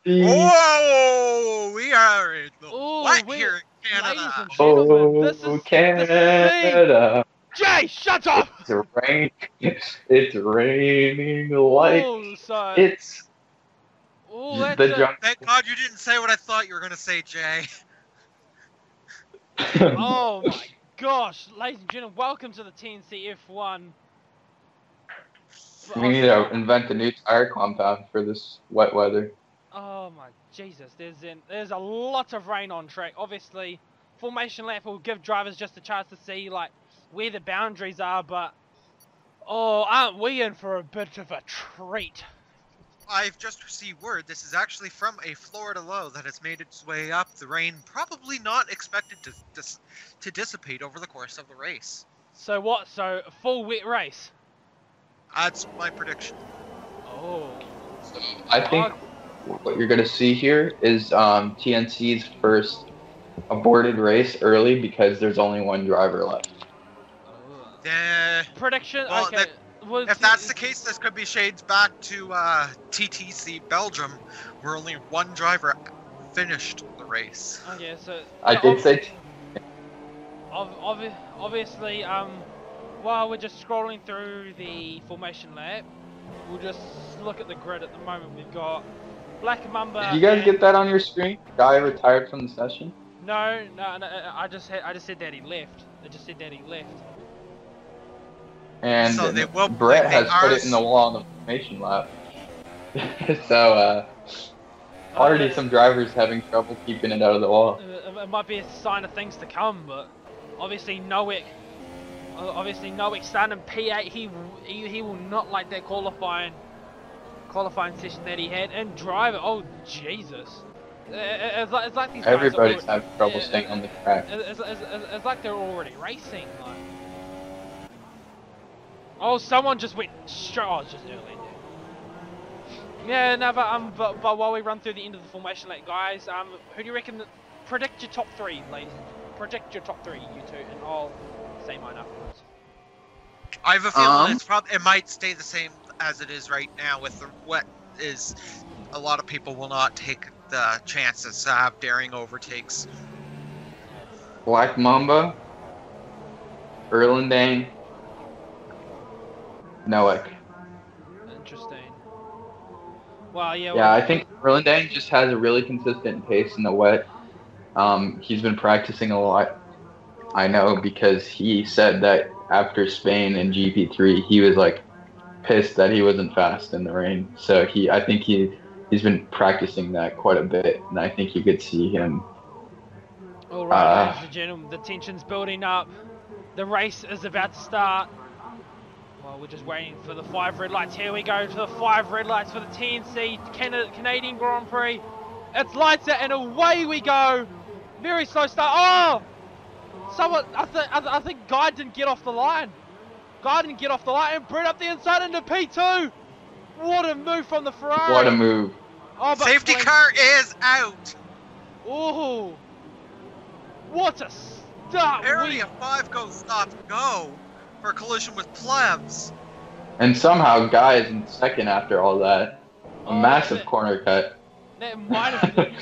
Whoa! We are in the Ooh, wet here in ladies Canada. and gentlemen, this Oh, is Canada, Jay, shut up! it's rain. It's raining like Oh, so... it's Oh, that's the a... drunk. Thank God you didn't say what I thought you were going to say, Jay. Oh my gosh, ladies and gentlemen, welcome to the TNC F1. We need to invent a new tire compound for this wet weather. Oh my Jesus, there's a lot of rain on track. Obviously, formation lap will give drivers just a chance to see like where the boundaries are, but oh, aren't we in for a bit of a treat? I've just received word this is actually from a Florida low that has made its way up. The rain probably not expected to dissipate over the course of the race. So what? So a full wet race? That's my prediction. Oh. So I think what you're going to see here is TNC's first aborted race early because there's only one driver left. Prediction? Well, okay. If that's the case, this could be shades back to TTC Belgium, where only one driver finished the race. Okay, so I did say. Obviously, while we're just scrolling through the formation lap, we'll just look at the grid at the moment. We've got Black Mamba. Did you guys get that on your screen? Guy retired from the session? No. I just said that he left. I just said that he left. And so Brett has put it in the wall on the formation lap. So already some drivers having trouble keeping it out of the wall. It might be a sign of things to come, but obviously Nowick starting in P8. He will not like that qualifying session that he had. And driver, oh Jesus. It's like these everybody's having trouble staying on the track. It's like they're already racing. Like. Oh, someone just went straight. Oh, it's just early. Yeah, no, but while we run through the end of the formation, like guys, who do you reckon? Predict your top three, ladies. Predict your top three, you two, and I'll say mine afterwards. I have a feeling it might stay the same as it is right now. With what is, a lot of people will not take the chances to have daring overtakes. Black Mamba, Erlandane, Nowick. Interesting. Well, yeah. Yeah, I think Erlandane just has a really consistent pace in the wet. He's been practicing a lot. I know because he said that after Spain and GP3, he was like pissed that he wasn't fast in the rain. So I think he's been practicing that quite a bit, and I think you could see him. All right, ladies and gentlemen, the tension's building up. The race is about to start. Well, we're just waiting for the 5 red lights. Here we go to the 5 red lights for the TNC Canadian Grand Prix. It's lights out and away we go. Very slow start. Oh! Someone, I think Guy didn't get off the line. And Brett up the inside into P2. What a move from the Ferrari. What a move. Oh, safety car is out. Oh, what a start. Barely a 5-go stop go for a collision with Plebs. And somehow Guy is in second after all that. A massive corner cut. That might have been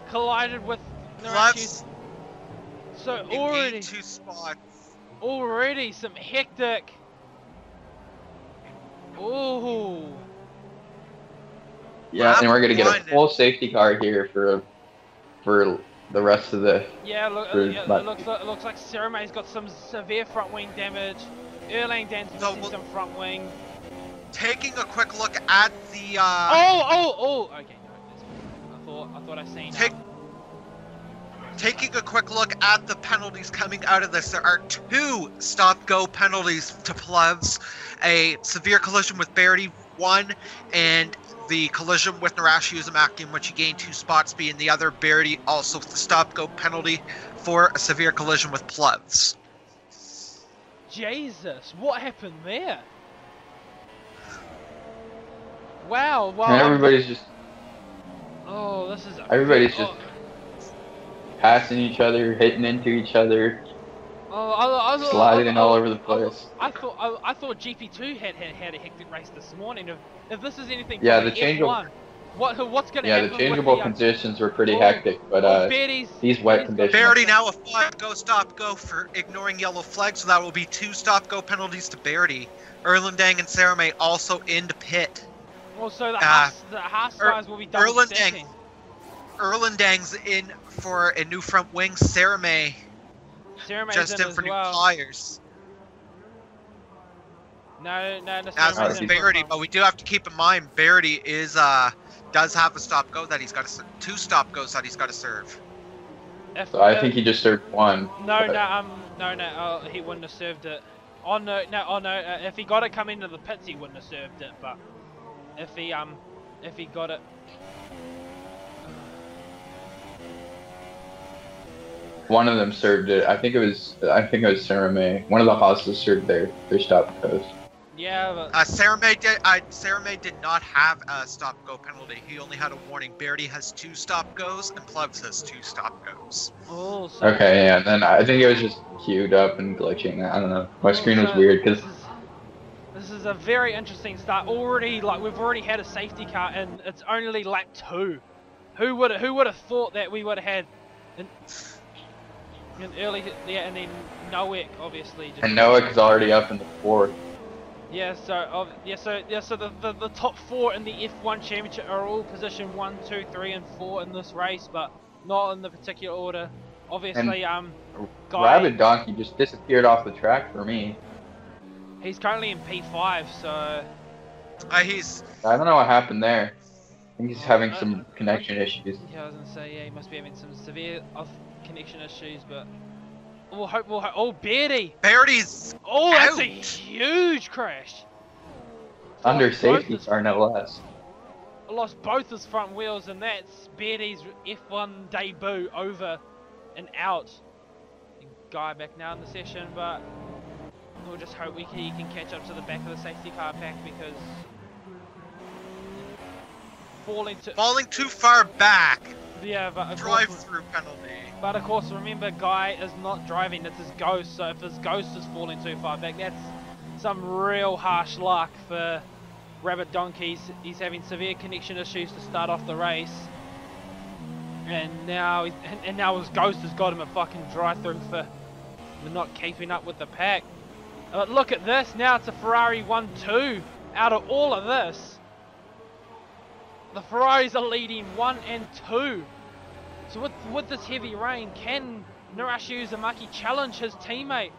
collided with Plebs. So already 2 spots. Already some hectic. Oh. Yeah, and we're gonna get a full safety car here for the rest of the. Yeah, it looks like Ceramae's got some severe front wing damage. Erland's missing some front wing. Taking a quick look at the. Okay, no, I thought I seen. Taking a quick look at the penalties coming out of this, there are 2 stop-go penalties to Plebs. A severe collision with Barry, 1, and the collision with Narashi Uzumaki, in which he gained 2 spots, being the other Barry, also the stop-go penalty for a severe collision with Plebs. Jesus, what happened there? Wow, and everybody's just. Oh, this is. Everybody's just passing each other, hitting into each other, sliding all over the place. I thought GP2 had a hectic race this morning. If this is anything, yeah, the changeover. What's going to Yeah, happen? the changeable with conditions were pretty hectic, but these wet conditions. Verity now a 5-go stop-go for ignoring yellow flag, so that will be 2 stop-go penalties to Verity. Erlandang and Sarame also into pit. Also, the Haas guys will be double stacking. Erlandang's in for a new front wing. Sarame just in for new tires. No, as is Verity, but we do have to keep in mind Verity is does have a stop-go that he's got to 2 stop-goes that he's got to serve. So I think he just served 1. No, he wouldn't have served it. If he got it coming into the pits, he wouldn't have served it. But if he got it, one of them served it. I think it was Sarame. One of the Haas's served their stop-goes. Yeah, but Sarame did not have a stop-go penalty. He only had a warning. Verity has 2 stop-goes, and Plebs has 2 stop-goes. Oh, so okay, yeah. And then I think it was just queued up and glitching. I don't know. My screen was weird because. This is a very interesting start. We've already had a safety car, and it's only lap 2. Who would have thought that we would have had an early, and then Nowick obviously. And Nowick is already up in the 4th. Yeah, so the top 4 in the F1 Championship are all position 1, 2, 3, and 4 in this race, but not in the particular order. Obviously, Rabbit Donkey just disappeared off the track for me. He's currently in P5, so. I don't know what happened there. I think he's having some connection issues. Yeah, I was gonna say, yeah, he must be having some severe connection issues, but. We'll hope. Oh, Verity's Oh, that's a huge crash. Under safety car, no less. Lost both his front wheels, and that's Beardy's F1 debut over and out. Guy back now in the session, but we'll just hope he can catch up to the back of the safety car pack, because falling too far back. Yeah, but drive-through penalty. But of course, remember, Guy is not driving, it's his ghost, so if his ghost is falling too far back, that's some real harsh luck for Rabbit Donkey. He's having severe connection issues to start off the race. And now his ghost has got him a fucking drive-through for not keeping up with the pack. But look at this, now it's a Ferrari 1-2 out of all of this. The Ferraris are leading 1 and 2. So with this heavy rain, can Narashi Uzumaki challenge his teammate?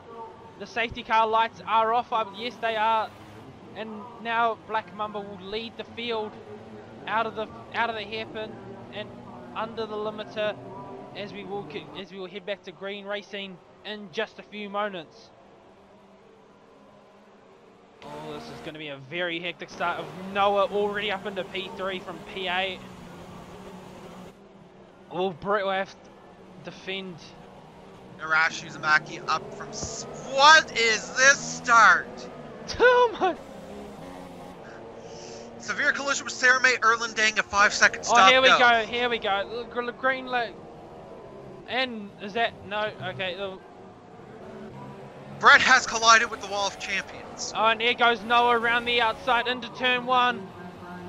The safety car lights are off. Yes, they are. And now Black Mamba will lead the field out of the hairpin and under the limiter as we will head back to green racing in just a few moments. Oh, this is going to be a very hectic start of Noah already up into P3 from P8. Oh, Brett will have to defend. Narashi Uzumaki up from... What is this start? Oh my... Severe collision with Sarame Erlandang, a 5-second stop. Oh, here we go. Green light. And is that... No, okay. Brett has collided with the Wall of Champions. Oh, and here goes Noah around the outside into turn 1.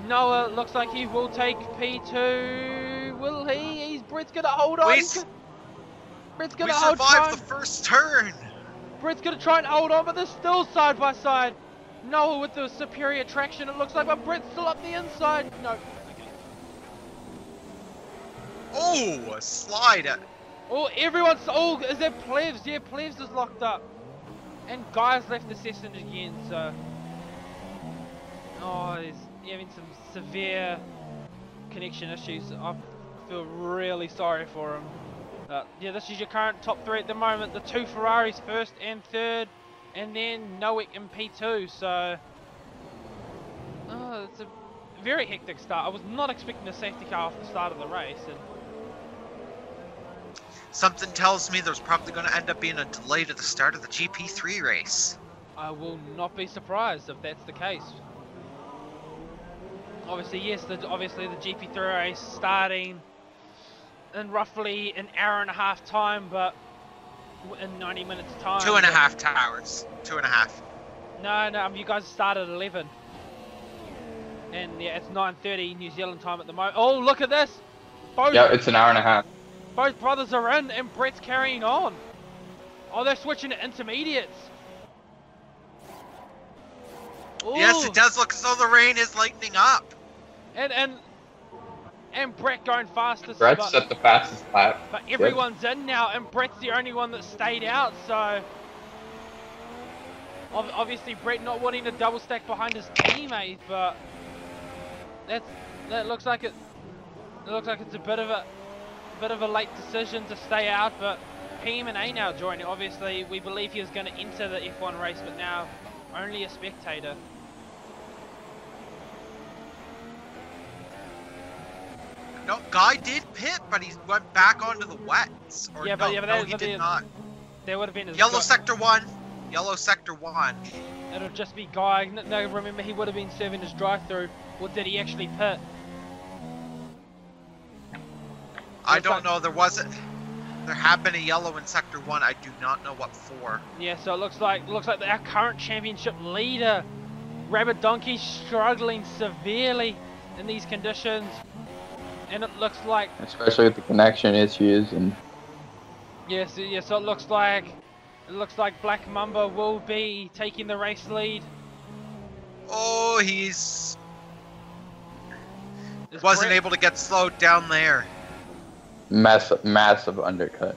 Noah looks like he will take P2. Will he? Brett's going to hold on. Brett's going to hold on. We survived the first turn. Brett's going to try and hold on, but they're still side by side. Noah with the superior traction, it looks like, but Brett's still up the inside. No. Okay. Oh, a slide. Oh, everyone's... Oh, is that Plevs? Yeah, Plevs is locked up. And Guy's left the session again, so... Oh, he's having some severe connection issues. I feel really sorry for him. Yeah, this is your current top 3 at the moment. The 2 Ferraris, 1st and 3rd. And then Nowick in P2, so... Oh, it's a very hectic start. I was not expecting a safety car off the start of the race. And something tells me there's probably going to end up being a delay to the start of the GP3 race. I will not be surprised if that's the case. Obviously, yes, obviously the GP3 race starting in roughly an hour and a half time, but in 90 minutes time. 2.5 hours. 2.5. No, you guys started at 11. And yeah, it's 9:30 New Zealand time at the moment. Oh, look at this! Yeah, it's an hour and a half. Both brothers are in, and Brett's carrying on. Oh, they're switching to intermediates. Ooh. Yes, it does look as though the rain is lightening up. And Brett going fastest. Brett's at the fastest lap. But everyone's in now, and Brett's the only one that stayed out. So obviously Brett not wanting to double stack behind his teammate, but that looks like it. It looks like it's a bit of a late decision to stay out, but PM&A now joining. Obviously, we believe he was going to enter the F1 race, but now only a spectator. No, Guy did pit, but he went back onto the wets. Or Yeah, no, but he did not. There would have been Yellow sector 1. Yellow sector 1. It'll just be Guy. No, remember he would have been serving his drive-through. Or did he actually pit? I don't know. There had been a yellow in sector 1. I do not know what for. Yeah, so it looks like our current championship leader, Rabbit Donkey, struggling severely in these conditions. And it looks like, especially with the connection issues and yes, so it looks like Black Mamba will be taking the race lead. Oh, wasn't able to get slowed down there. massive undercut.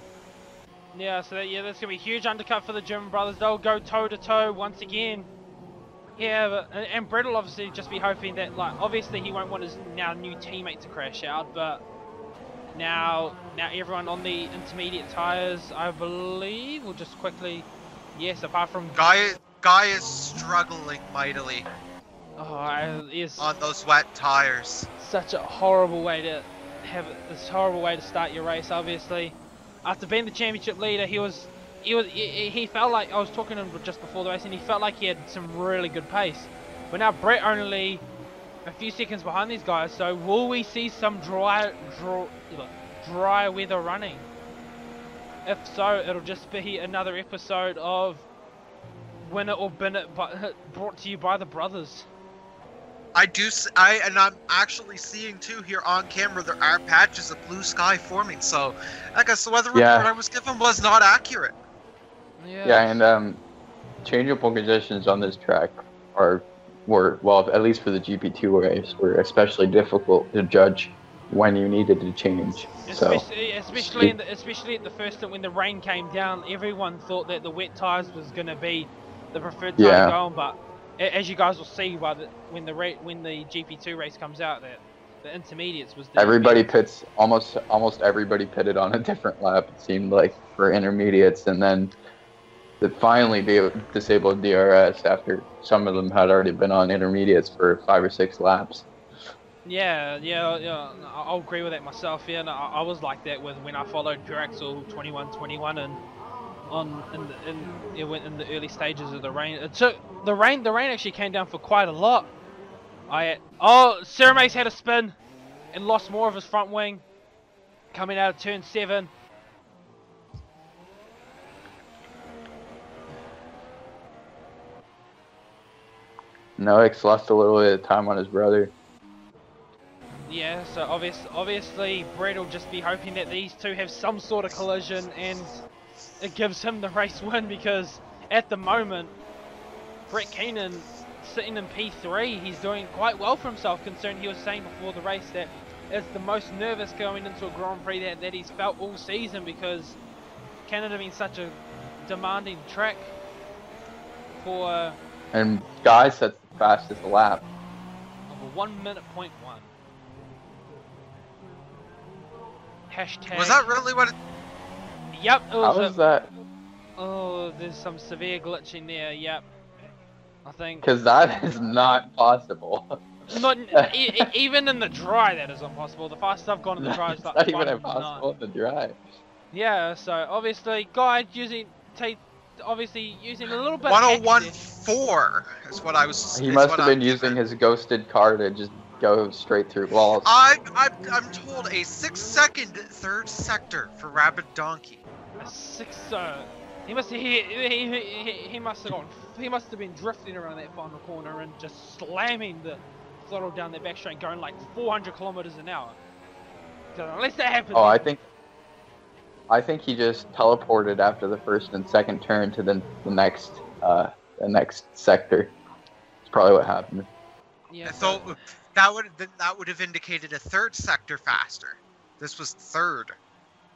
Yeah, so that's gonna be a huge undercut for the German brothers. They'll go toe to toe once again. Yeah, and Brett will obviously just be hoping that, like, obviously he won't want his now new teammate to crash out, but now everyone on the intermediate tires, I believe, will just quickly, yes, apart from Guy is struggling mightily. Oh, is on those wet tires. Such a horrible way to have it. This horrible way to start your race. Obviously, after being the championship leader, he felt like, I was talking to him just before the race, and he felt like he had some really good pace. But now Brett only a few seconds behind these guys. So will we see some dry weather running? If so, it'll just be another episode of Win It or Bin It, brought to you by the brothers. And I'm actually seeing too here on camera there are patches of blue sky forming. So I guess the weather report I was given was not accurate. Yeah, and changeable conditions on this track were, well, at least for the GP2 race, were especially difficult to judge when you needed to change. Especially at the first, when the rain came down, everyone thought that the wet tyres was going to be the preferred tyre going, but as you guys will see when the GP2 race comes out, that the intermediates was everybody pits, almost everybody pitted on a different lap, it seemed like, for intermediates, and then they finally disabled DRS after some of them had already been on intermediates for 5 or 6 laps. Yeah, I'll agree with that myself. Yeah, no, I was like that when I followed Pure Axel 21 and in the early stages of the rain. The rain actually came down for quite a lot. Ceramace had a spin and lost more of his front wing coming out of turn 7. Noix lost a little bit of time on his brother. Yeah, so obviously Brett will just be hoping that these two have some sort of collision and it gives him the race win, because at the moment Brett Keenan sitting in P3, he's doing quite well for himself, considering he was saying before the race that it's the most nervous going into a Grand Prix that he's felt all season, because Canada being such a demanding track for... And Guy sets the fastest lap. Of a 1 minute .1. Hashtag... Was that really what it... Yep, it was. How was that? Oh, there's some severe glitching there, yep. I think... Because that is not possible. Not, even in the dry, that is impossible. The fastest I've gone in the dry is like not even impossible in the dry. Yeah, so obviously, Guy using a little bit. 101.4 is what I was. He must have been using his ghosted car to just go straight through walls. I'm told a 6-second third sector for Rabbit Donkey. A 6. He must have been drifting around that final corner and just slamming the throttle down their back straight going like 400 kilometers an hour. So unless that happens. Oh, I think he just teleported after the first and second turn to the next sector. That's probably what happened. Yeah. So that would have indicated a third sector faster. This was third.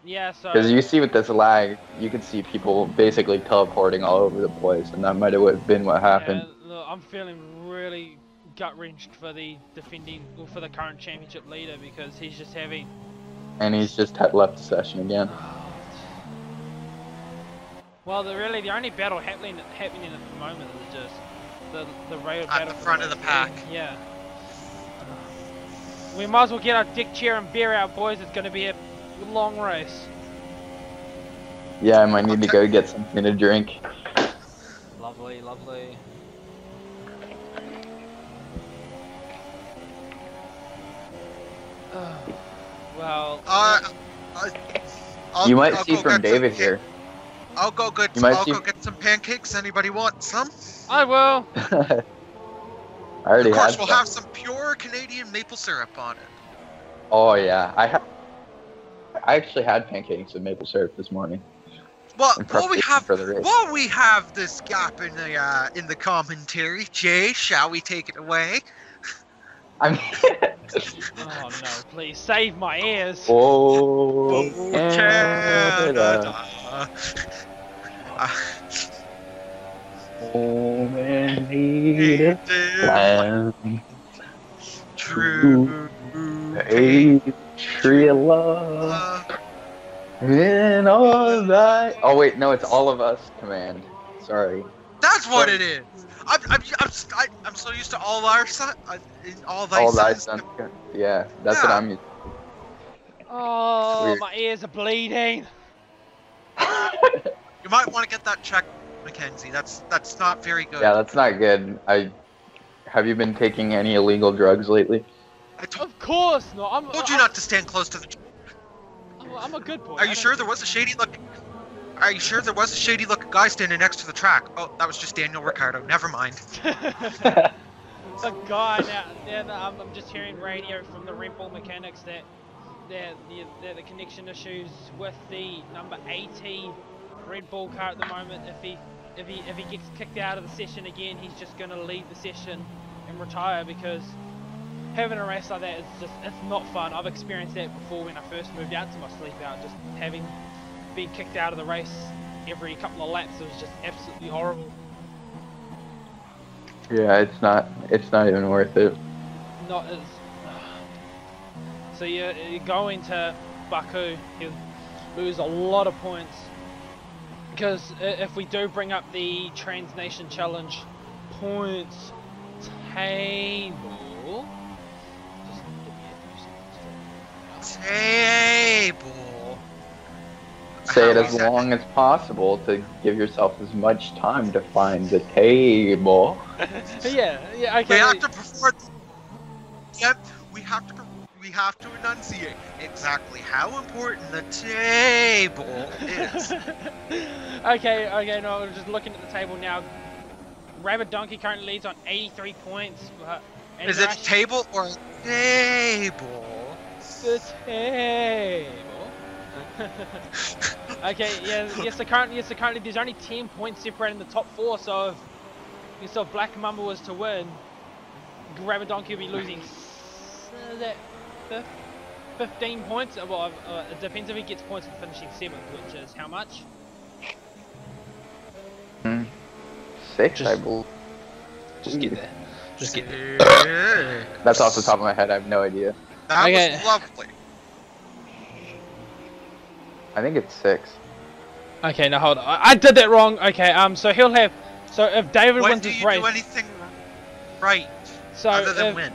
Yeah, so... Because you see with this lag, you can see people basically teleporting all over the place, and that might have been what happened. Yeah, look, I'm feeling really gut-wrenched for the for the current championship leader, because he's just having... And he's just left the session again. Well, the only battle happening at the moment is just the rail battle. At the front of the pack. Yeah. We might as well get our dick chair and beer out, boys. It's going to be a long race. Yeah, I might need to go get something to drink. Lovely, lovely. Well... you might see from David here. I'll go get some pancakes. Anybody want some? I will. I already had. Of course, had we'll have some pure Canadian maple syrup on it. Oh yeah, I actually had pancakes with maple syrup this morning. Well, while we have this gap in the commentary, Jay, shall we take it away? I mean, oh no! Please save my ears. Oh, Canada. Home and native land, true tree of love, in all that. Oh wait, no, it's all of us. Command. Sorry. That's what it is. I'm so used to all our son. All thy sons. Yeah, that's what I'm used to. Oh, Weird. my ears are bleeding. You might want to get that checked, McKenzie. That's not very good. Yeah, that's not good. Have you been taking any illegal drugs lately? Of course not. I told you not to stand close to the. I'm a good boy. Are you sure there was a shady look? Are you sure there was a shady looking guy standing next to the track? Oh, that was just Daniel Ricciardo. Never mind. The guy now, I'm just hearing radio from the Red Bull mechanics that the connection issues with the number 80 Red Bull car at the moment. If he gets kicked out of the session again, he's just going to leave the session and retire, because having a race like that is it's not fun. I've experienced that before when I first moved out to my sleep out, just having been kicked out of the race every couple of laps. It was just absolutely horrible. Yeah, it's not even worth it. Not as. So you go into Baku, you lose a lot of points, because if we do bring up the Trans Nation Challenge points table, just give me a few seconds. Table. Say it as long as possible to give yourself as much time to find the table. yeah, okay. We have to perform. Yep, we have to enunciate exactly how important the table is. okay, no, we're just looking at the table now. Rabbit Donkey currently leads on 83 points. Is it table or table? The table. Okay, yes. So currently, there's only 10 points separating the top 4. So if Black Mamba was to win, Rabbit Donkey will be losing. Is that 15 points? Well, it depends if he gets points for finishing 7th, which is how much? 6, I believe. Just get there. Just get there. That's off the top of my head. I have no idea. That was lovely. I think it's 6. Okay, now hold on. I did that wrong. Okay, so he'll have. So if David wins this race. When do you do anything right? Other than win.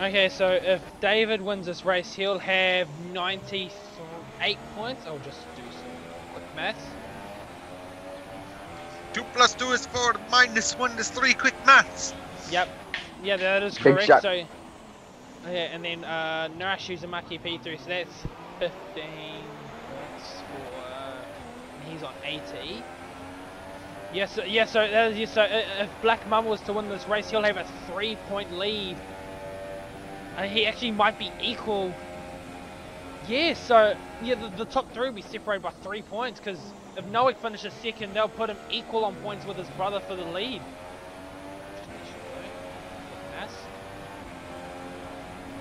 Okay, so if David wins this race, he'll have 98 points. I'll just do some quick maths. 2 + 2 is 4, -1 is 3. Quick maths. Yep. Yeah, that is Big correct. shot. So, okay, and then Narash Uzumaki P3, so that's 15 points for. He's on 80. So if Black Mamba was to win this race, he'll have a 3-point lead he actually might be equal. Yeah, so yeah, the top 3 will be separated by 3 points, because if Noak finishes second, they'll put him equal on points with his brother for the lead.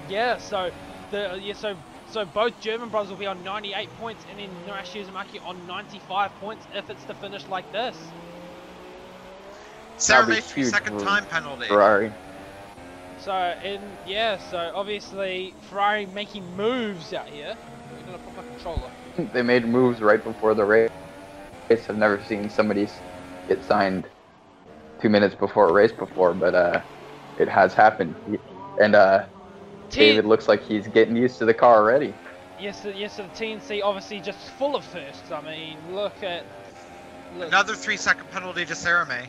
Yeah, so so both German brothers will be on 98 points, and then Narashi Uzumaki on 95 points if it's to finish like this. Cerame 3-second time penalty. Ferrari. So so obviously Ferrari making moves out here. We're gonna put my controller. They made moves right before the race. I've never seen somebody get signed 2 minutes before a race before, but it has happened. And David looks like he's getting used to the car already. Yes, so the TNC obviously just full of firsts. I mean, look. Another 3-second penalty to Cerame.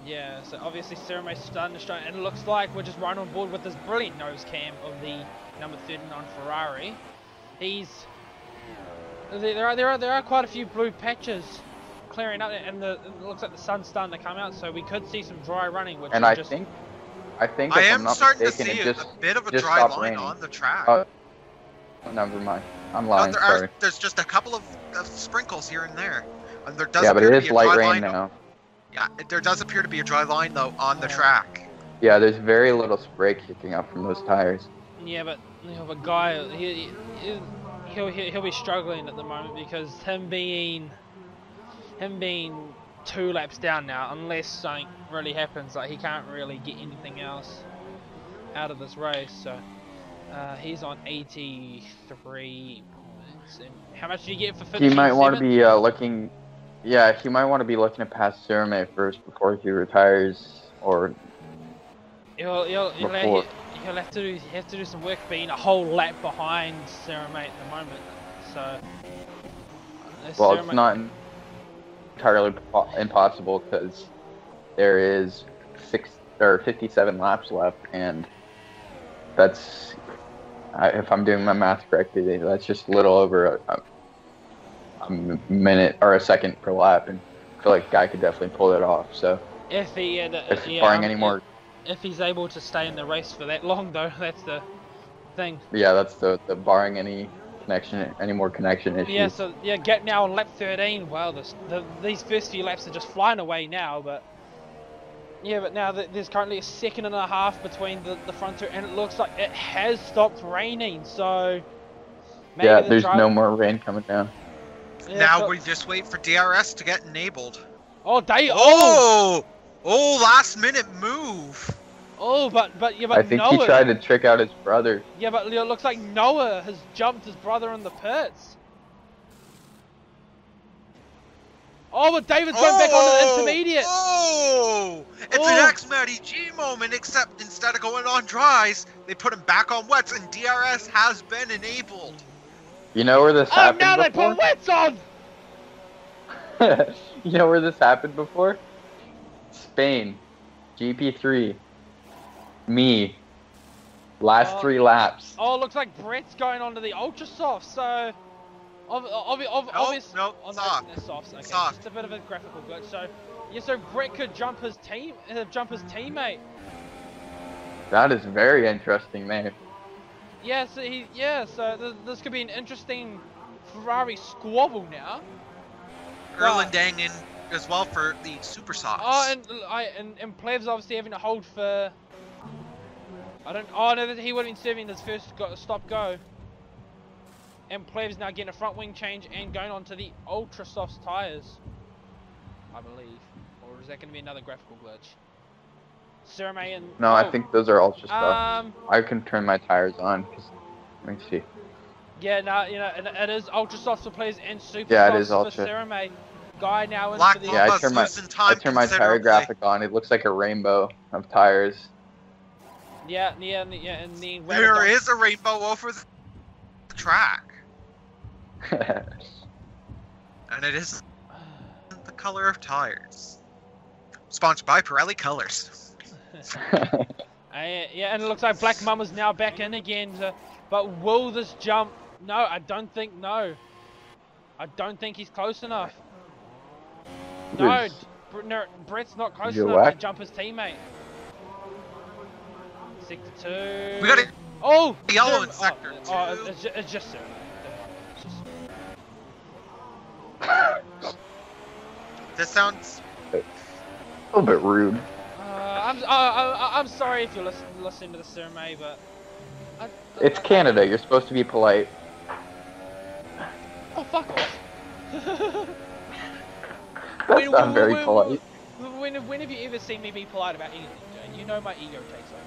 Yeah, so obviously Cerame's starting to show, and it looks like we're just right on board with this brilliant nose cam of the number 39 Ferrari. There are quite a few blue patches clearing up, and it looks like the sun's starting to come out, so we could see some dry running. Which and I think if I am I'm not starting mistaken, to see a bit of a dry line on the track. Oh, never mind. I'm lying. Sorry. There's just a couple of sprinkles here and there. And there does but appear it to is be a light dry rain line now. Yeah, there does appear to be a dry line though on the track. Yeah, there's very little spray kicking up from those tires. Yeah, but the guy, he'll be struggling at the moment, because him being 2 laps down now, unless something really happens, like he can't really get anything else out of this race. So he's on 83 points. And how much do you get for 57? He might want to be looking. Yeah, he might want to be looking to pass Cerame first before he retires, or he'll have to do some work, being a whole lap behind Cerame at the moment. So well, it's not entirely impossible, because there is 57 laps left, and that's, if I'm doing my math correctly, that's just a little over a minute or a second per lap, and I feel like Guy could definitely pull it off. So if he's able to stay in the race for that long, though, that's the thing. Yeah, that's the barring any more connection issues. Yeah, so get now on lap 13. Wow, these first few laps are just flying away now, but now there's currently a 1.5 seconds between the front 2, and it looks like it has stopped raining. So maybe there's no more rain coming down. Yeah, now we just wait for DRS to get enabled. Oh, last minute move. But I think Noah, he tried to trick out his brother. Yeah, but it looks like Noah has jumped his brother in the pits. Oh, but David's going back onto the intermediate. It's an ex-Matty G moment, except instead of going on dries, they put him back on wets, and DRS has been enabled. You know where this happened now before? They put wets on! You know where this happened before? Spain. GP3. Me. Last 3 laps. Oh, it looks like Brett's going onto the Ultra Soft, so... Obviously... Nope, soft. Softs, okay. Soft. Just a bit of a graphical glitch, so Brett could jump his teammate. That is very interesting, man. Yeah, so this could be an interesting Ferrari squabble now. Erlandang in as well for the Super Softs. Oh, and Plev's obviously having to hold for... no, he would have been serving his first stop go. And Plev's now getting a front wing change and going on to the Ultra Softs tyres, I believe. Or is that going to be another graphical glitch? Cerame and... No, I think those are Ultra Softs. I can turn my tires on. Let me see. Yeah, no, and it is Ultra Softs for Plevs and Super Softs it is Ultra. For Cerame. Guy now Black into the... Yeah, I turn my tire graphic on. It looks like a rainbow of tires. Yeah, and the... There is a rainbow over the track. And it is the color of tires. Sponsored by Pirelli Colors. Yeah, and it looks like Black Mama's now back in again. But will this jump? No, I don't think. No, I don't think he's close enough. No, Brett's not close enough to jump his teammate. Sector 2. We got it. Oh! Yellow in sector 2. It's just Sir. This sounds... a little bit rude. I'm sorry if you're listening to the survey, but... It's Canada, you're supposed to be polite. Oh, fuck off. That's not very polite. When have you ever seen me be polite about anything, Joe? You know my ego takes over.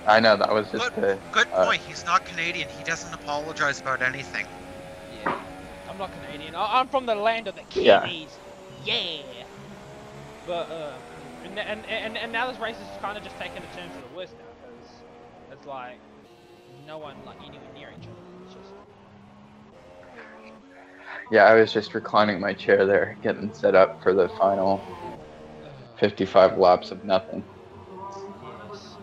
I know, that was just good point. He's not Canadian. He doesn't apologize about anything. Yeah, I'm not Canadian. I'm from the land of the Kiwis. Yeah. But and now this race is kind of just taking a turn for the worse now, because it's like no one like anywhere near each other. It's just... Yeah, I was just reclining my chair there, getting set up for the final 55 laps of nothing. Yes.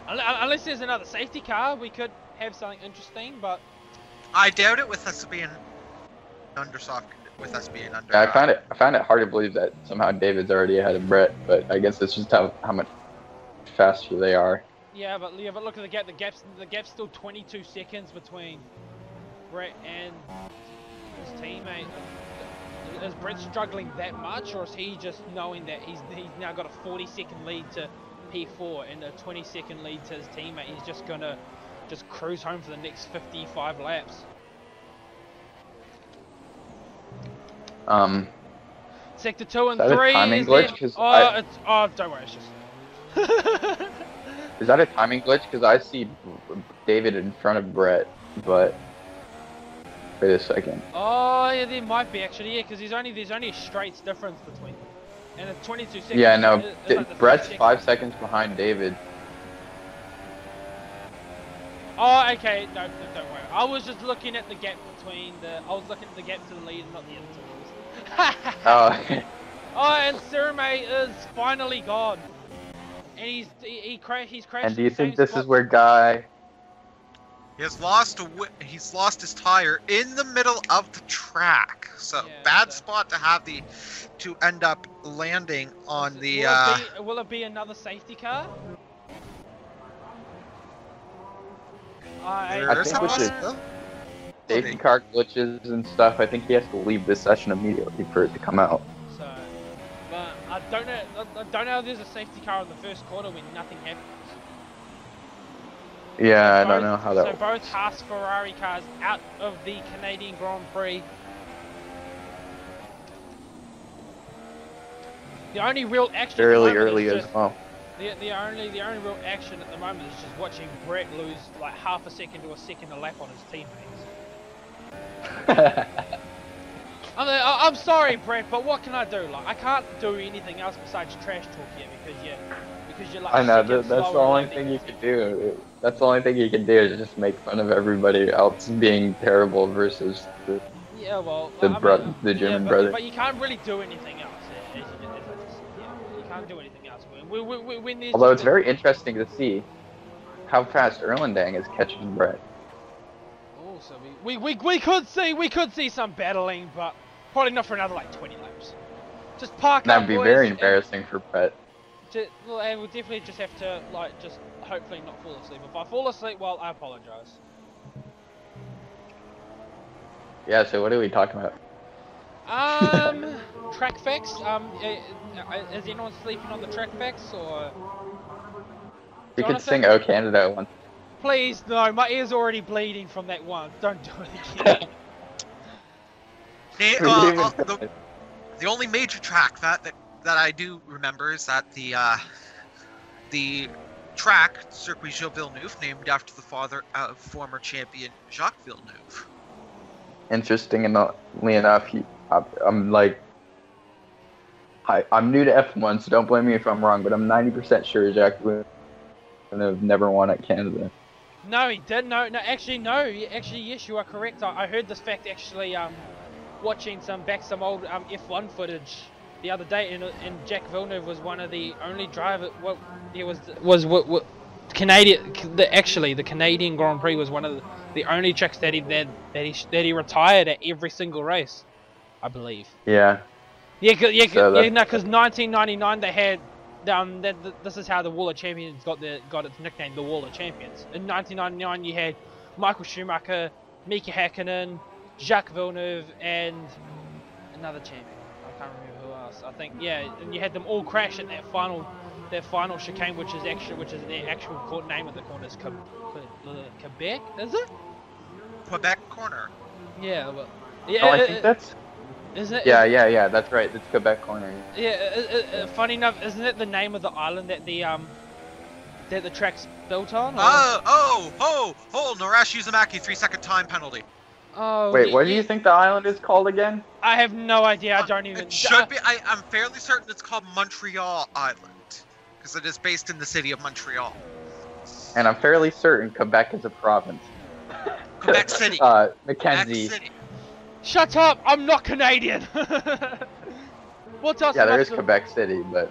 Unless there's another safety car, we could have something interesting, but... I doubt it with us being undersoft. With us being under... Yeah, I find it hard to believe that somehow David's already ahead of Brett, but I guess it's just how much faster they are. Yeah, but look at the gap. The gap's still 22 seconds between Brett and his teammate. Is Brett struggling that much, or is he just knowing that he's now got a 40-second lead to P4 and a 20-second lead to his teammate? He's just gonna cruise home for the next 55 laps. Sector 2 and 3. Is that a timing glitch? Don't worry, it's just. Is that a timing glitch? Because I see David in front of Brett, but wait a second. Oh yeah, there might be actually. Yeah, because there's only a straight difference between them, and the 22 seconds. Yeah, no. Like Brett's 5 seconds behind David. Oh, okay. No, don't worry. I was just looking at the gap between the. I was looking at the gap to the lead, not the other two. Oh. Oh, and Surmay is finally gone, and he's crashed. And do you think this is where Guy? He's lost his tire in the middle of the track. So Yeah, bad spot to have to end up landing on the. Will it be another safety car? I think with the safety car glitches and stuff, I think he has to leave this session immediately for it to come out. So, but I don't know if there's a safety car in the first quarter when nothing happens. Yeah, I don't know how that works. So both Haas Ferrari cars out of the Canadian Grand Prix. The only real action early as well. The only real action at the moment is just watching Brett lose like half a second to a second a lap on his teammates. I'm sorry, Brett, but what can I do? Like, I can't do anything else besides trash talk here because you're like. I know that's the only thing you can do. That's the only thing you can do is just make fun of everybody else being terrible versus the German brother. But you can't really do anything else. You can't do anything else. Although it's very interesting to see how fast Erlandang is catching Brett. Oh, so we could see some battling, but probably not for another like 20 laps. Just park up. That'd be very embarrassing for Brett. And we'll definitely just have to just hopefully not fall asleep. If I fall asleep, well, I apologize. Yeah. So what are we talking about? Track facts. Is anyone sleeping on the track facts or? You could sing "Oh Canada" once. Please, no. My ear's already bleeding from that one. Don't do it again. The only major track that I do remember is that the track Circuit Gilles Villeneuve, named after the father of former champion Jacques Villeneuve. Interestingly enough, I'm new to F1, so don't blame me if I'm wrong, but I'm 90% sure Jacques Villeneuve never won at Canada. No, he did. No. Actually, yes, you are correct. I heard this fact actually watching some old F1 footage the other day, and Jacques Villeneuve was one of the only drivers. Well, he was Canadian. The Canadian Grand Prix was one of the only tracks that he retired at every single race, I believe. Yeah. Yeah, because 1999 they had this is how the Wall of Champions got its nickname, the Wall of Champions. In 1999, you had Michael Schumacher, Mika Häkkinen, Jacques Villeneuve, and another champion. I can't remember who else. I think and you had them all crash at that final chicane, which is the actual court name of the corner is Quebec, is it? Quebec corner. Yeah, well, I think that's. Is it? Yeah. That's right. It's Quebec corner. Yeah. Funny enough, isn't it the name of the island that the track's built on? Narash Uzumaki 3-second time penalty. Oh. Wait, what do you think the island is called again? I have no idea. I don't even. It should be. I'm fairly certain it's called Montreal Island, because it is based in the city of Montreal. And I'm fairly certain Quebec is a province. Quebec City. McKenzie. Quebec City. Shut up! I'm not Canadian. What else? Yeah, there is Quebec City, but.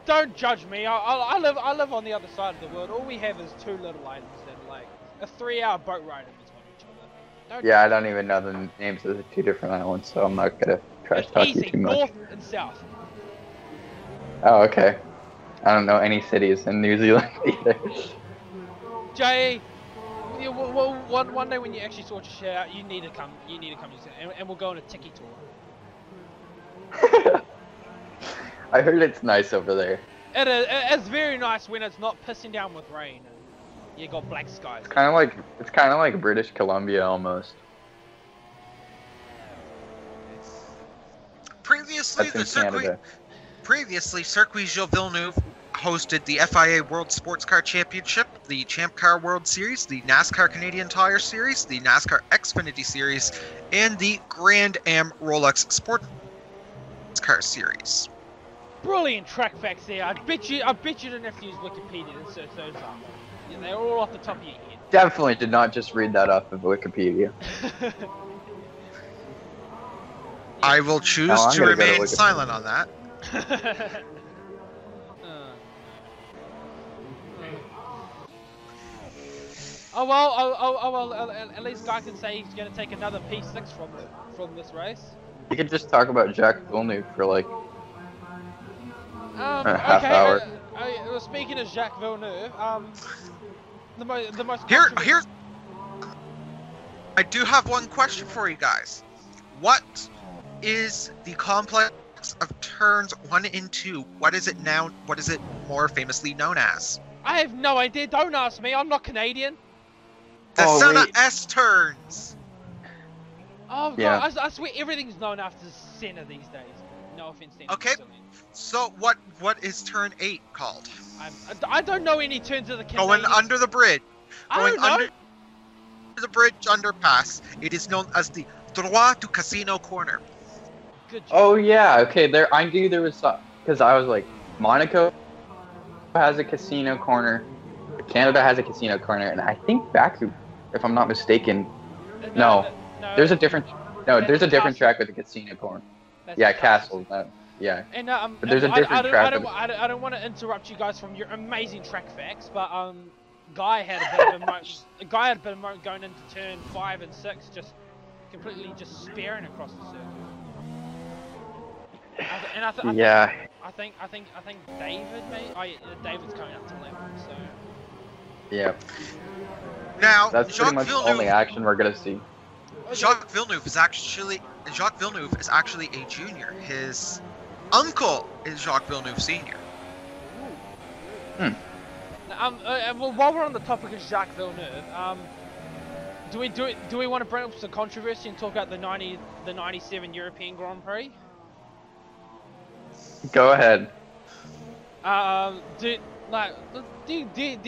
Don't judge me. I live on the other side of the world. All we have is two little islands that are like a 3-hour boat ride in between each other. I don't even know the names of the two different islands, so I'm not gonna trash talk you too much. North and south. Oh, okay. I don't know any cities in New Zealand either. Jay, well, one day when you actually sort your shit out, you need to come to New Zealand, and we'll go on a tiki tour. I heard it's nice over there. It's very nice when it's not pissing down with rain and you got black skies. It's kind of like British Columbia almost. Previously, Canada. Circuit Gilles Villeneuve hosted the FIA World Sports Car Championship, the Champ Car World Series, the NASCAR Canadian Tire Series, the NASCAR Xfinity Series, and the Grand Am Rolex Sports Car Series. Brilliant track facts there. I bet you didn't have to use Wikipedia to search those up. Yeah, they're all off the top of your head. Definitely did not just read that off of Wikipedia. I will choose to remain silent on that. Oh well. At least Guy can say he's going to take another P6 from this race. You could just talk about Jacques Villeneuve for like a half okay, hour. Well, speaking of Jacques Villeneuve, the most Here's. I do have one question for you guys. What is the complex of turns 1 and 2? What is it now? What is it more famously known as? I have no idea. Don't ask me. I'm not Canadian. The Senna S turns. Oh god, Yeah. I swear everything's known after Senna these days. No offense to any Okay. Brazilians. So what is turn 8 called? I don't know any turns of the Canadian. Going under the bridge. I Going don't know. under the bridge underpass. It is known as the Droit du Casino Corner. Good job. Oh yeah, okay. I knew there was some because I was like, Monaco has a casino corner, Canada has a casino corner, and I think Baku, if I'm not mistaken. No, there's a different. No, there's a different track with a casino corner. That's Yeah, the Castle. Yeah. And But there's a different track. I don't want to interrupt you guys from your amazing track facts, but Guy had a bit of a moment going into turn 5 and 6, just completely just sparing across the circle. I think David David's coming up to lap, so. Yeah. Now, That's pretty much the only action we're gonna see. Jacques Villeneuve is actually a junior. His uncle is Jacques Villeneuve Sr. Well, while we're on the topic of Jacques Villeneuve, do we want to bring up some controversy and talk about the 97 European Grand Prix? Go ahead. Do you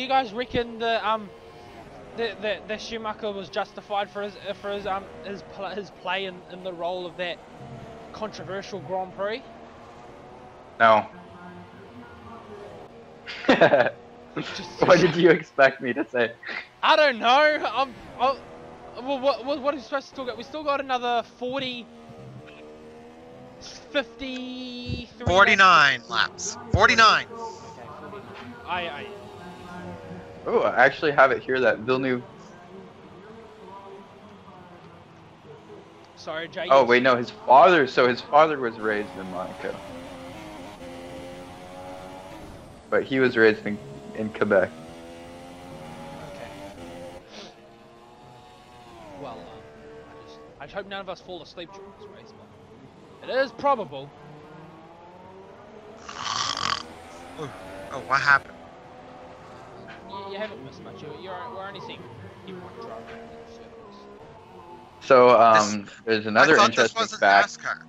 guys reckon that Schumacher was justified for his play in the role of that controversial Grand Prix? No. What did you expect me to say? I don't know. What are we supposed to talk about? We still got another 53... 49 laps. 49. Okay, 49. Oh, I actually have it here that Villeneuve. Sorry, Jay. Oh wait, no, his father. So his father was raised in Monaco. but he was raised in Quebec. Okay. Well, I hope none of us fall asleep during this race, but it is probable. Oh, what happened? You haven't missed much. We're only seeing everyone drive around in circles. So there's another I thought interesting this wasn't fact. NASCAR.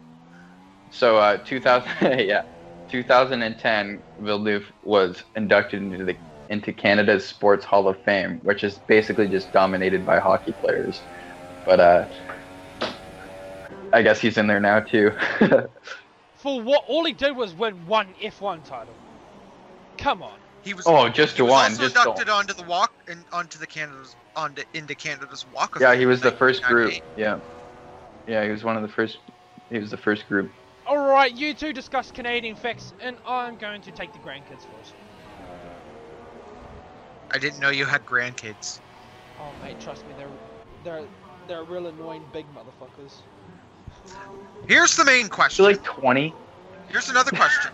So 2010 Villeneuve was inducted into Canada's Sports Hall of Fame, which is basically just dominated by hockey players. But I guess he's in there now too. For what? All he did was win one F1 title. Come on. He was. Just he was one. also Just inducted onto the walk and into Canada's Walk of Yeah, Fame he was in the first group. 1998. Yeah, he was one of the first. He was the first group. Alright, you two discuss Canadian facts, and I'm going to take the grandkids first. I didn't know you had grandkids. Oh mate, trust me, they're real annoying big motherfuckers. Here's the main question. You're like 20. Here's another question.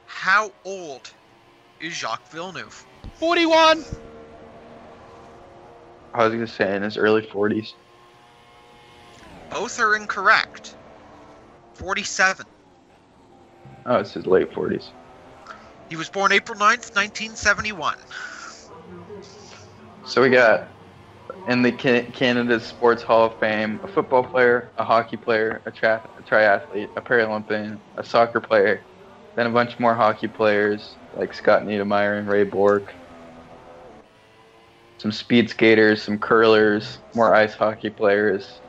How old is Jacques Villeneuve? 41! I was gonna say in his early 40s. Both are incorrect. 47. Oh, it's his late 40s. He was born April 9th, 1971. So we got in the Canada's Sports Hall of Fame a football player, a hockey player, a triathlete, a Paralympian, a soccer player, then a bunch more hockey players like Scott Niedermayer and Ray Bork, some speed skaters, some curlers, more ice hockey players.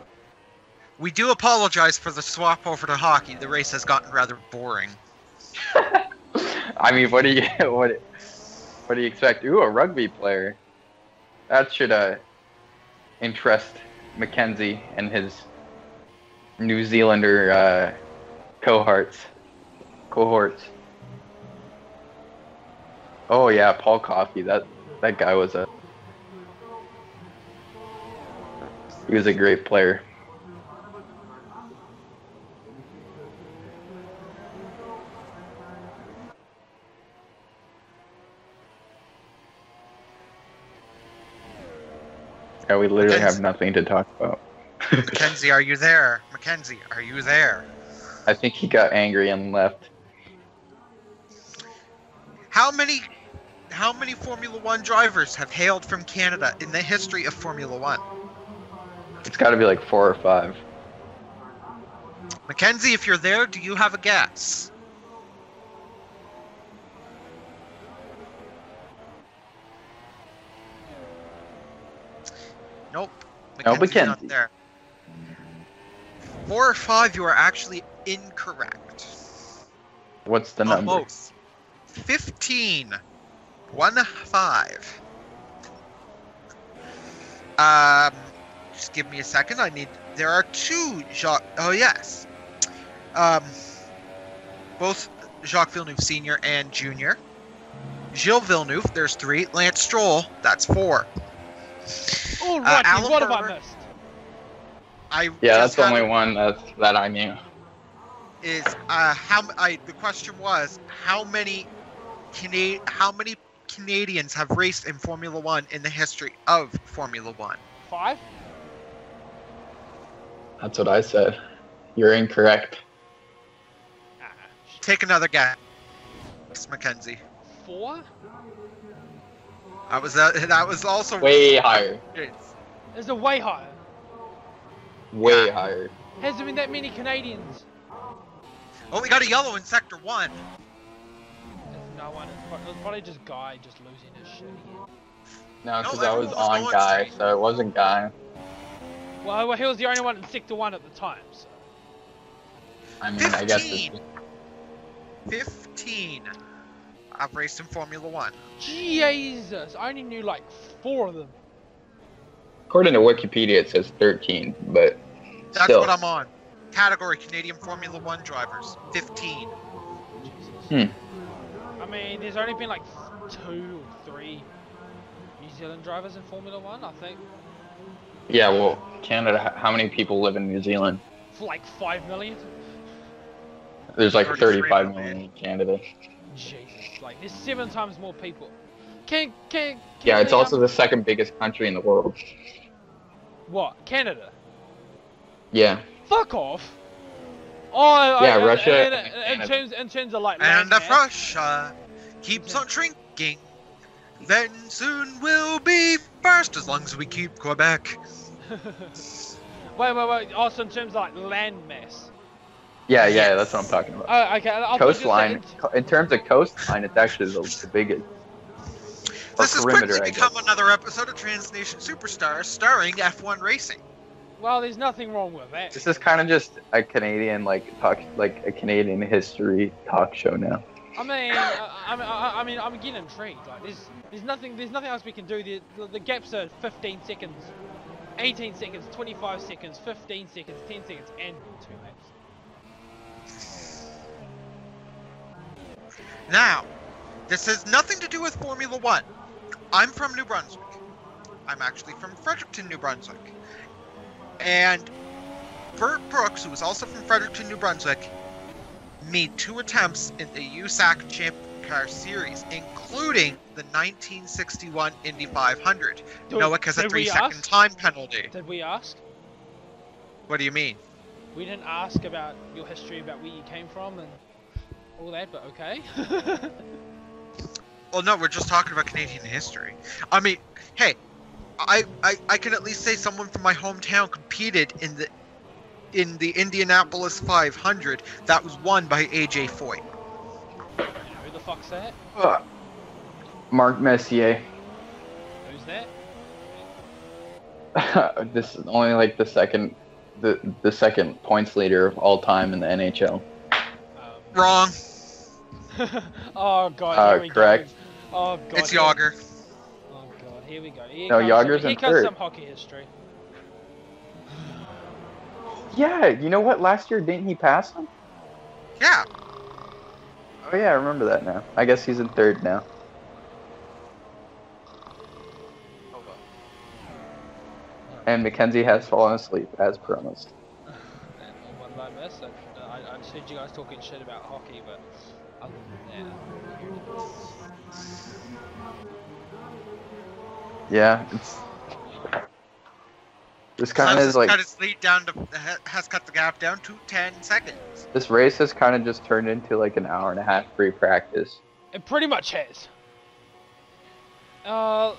We do apologize for the swap over to hockey. The race has gotten rather boring. I mean, what do you expect? Ooh, a rugby player. That should interest McKenzie and his New Zealander cohorts. Oh yeah, Paul Coffey. That guy was a great player. Yeah, we literally have nothing to talk about. Mackenzie, are you there? Mackenzie, are you there? I think he got angry and left. How many Formula One drivers have hailed from Canada in the history of Formula One? It's got to be like 4 or 5. Mackenzie, if you're there, do you have a guess? Nope. Mackenzie's not Mackenzie. there. 4 or 5, you are actually incorrect. What's the number? Almost. 15. 1-5. Just give me a second. There are 2 Jacques. Oh yes. Both Jacques Villeneuve Senior and Junior. Gilles Villeneuve. There's 3. Lance Stroll. That's 4. Oh, Rocky, Alan what have Berger, I missed? That's the only one that I knew. Is the question was how many Canadians have raced in Formula One in the history of Formula One? 5? That's what I said. You're incorrect. Take another guess, Mackenzie. 4? That was also Way higher. Is it way higher? Way higher. Has there been that many Canadians? Oh, we got a yellow in Sector 1. There's no one. It was probably just Guy just losing his shit again. No, because No, I was everyone was on going Guy, straight. so it wasn't Guy. Well, he was the only one in Sector 1 at the time, so. I mean, I guess 15. 15. I've raced in Formula One. Jesus! I only knew like 4 of them. according to Wikipedia, it says 13, but That's still. what I'm on. Category Canadian Formula One drivers. 15. I mean, there's only been like 2 or 3 New Zealand drivers in Formula One, I think. Yeah, well, Canada, how many people live in New Zealand? For like 5 million. There's like 33 35 million in Canada. Jesus, like there's 7 times more people. Yeah, it's also the second biggest country in the world. What? Canada? Yeah. Fuck off. Oh, Yeah, Russia and in terms of like And land if mass, Russia keeps on shrinking, then soon we'll be first as long as we keep Quebec. wait. Also in terms of like land mass. Yeah, Yes. that's what I'm talking about. Oh, okay. I thought you Coastline, said- in terms of coastline, it's actually the biggest. Or This has perimeter, quickly I become guess. another episode of Transnation Superstars starring F1 racing. Well, there's nothing wrong with that. This is kind of just a Canadian a Canadian history talk show now. I mean, I'm getting intrigued. Like, there's nothing else we can do. The gaps are 15 seconds, 18 seconds, 25 seconds, 15 seconds, 10 seconds, and 2 laps. Now, this has nothing to do with Formula One. I'm from New Brunswick. I'm actually from Fredericton, New Brunswick. And Bert Brooks, who was also from Fredericton, New Brunswick, made 2 attempts in the USAC Champ Car Series, including the 1961 Indy 500. Noah has a 3-second time penalty. Did we ask? What do you mean? We didn't ask about your history, about where you came from, and all that. But okay. Well, no, we're just talking about Canadian history. I mean, hey, I can at least say someone from my hometown competed in the Indianapolis 500 that was won by AJ Foyt. Who the fuck's that? Marc Messier. Who's that? This is only like the second points leader of all time in the NHL. Wrong. Oh god, here we correct. go. Oh god. It's Yager. Oh god, here we go. No, Yager's in here comes third. some hockey history. Yeah, you know what? Last year, didn't he pass him? Yeah. Oh yeah, I remember that now. I guess he's in third now. And McKenzie has fallen asleep, as promised. What did I miss? I just heard you guys talking shit about hockey, but other than that, Yeah, this kind of is like cut its lead down to has cut the gap down to 10 seconds. this race has kind of just turned into like an hour and a half free practice. it pretty much has. No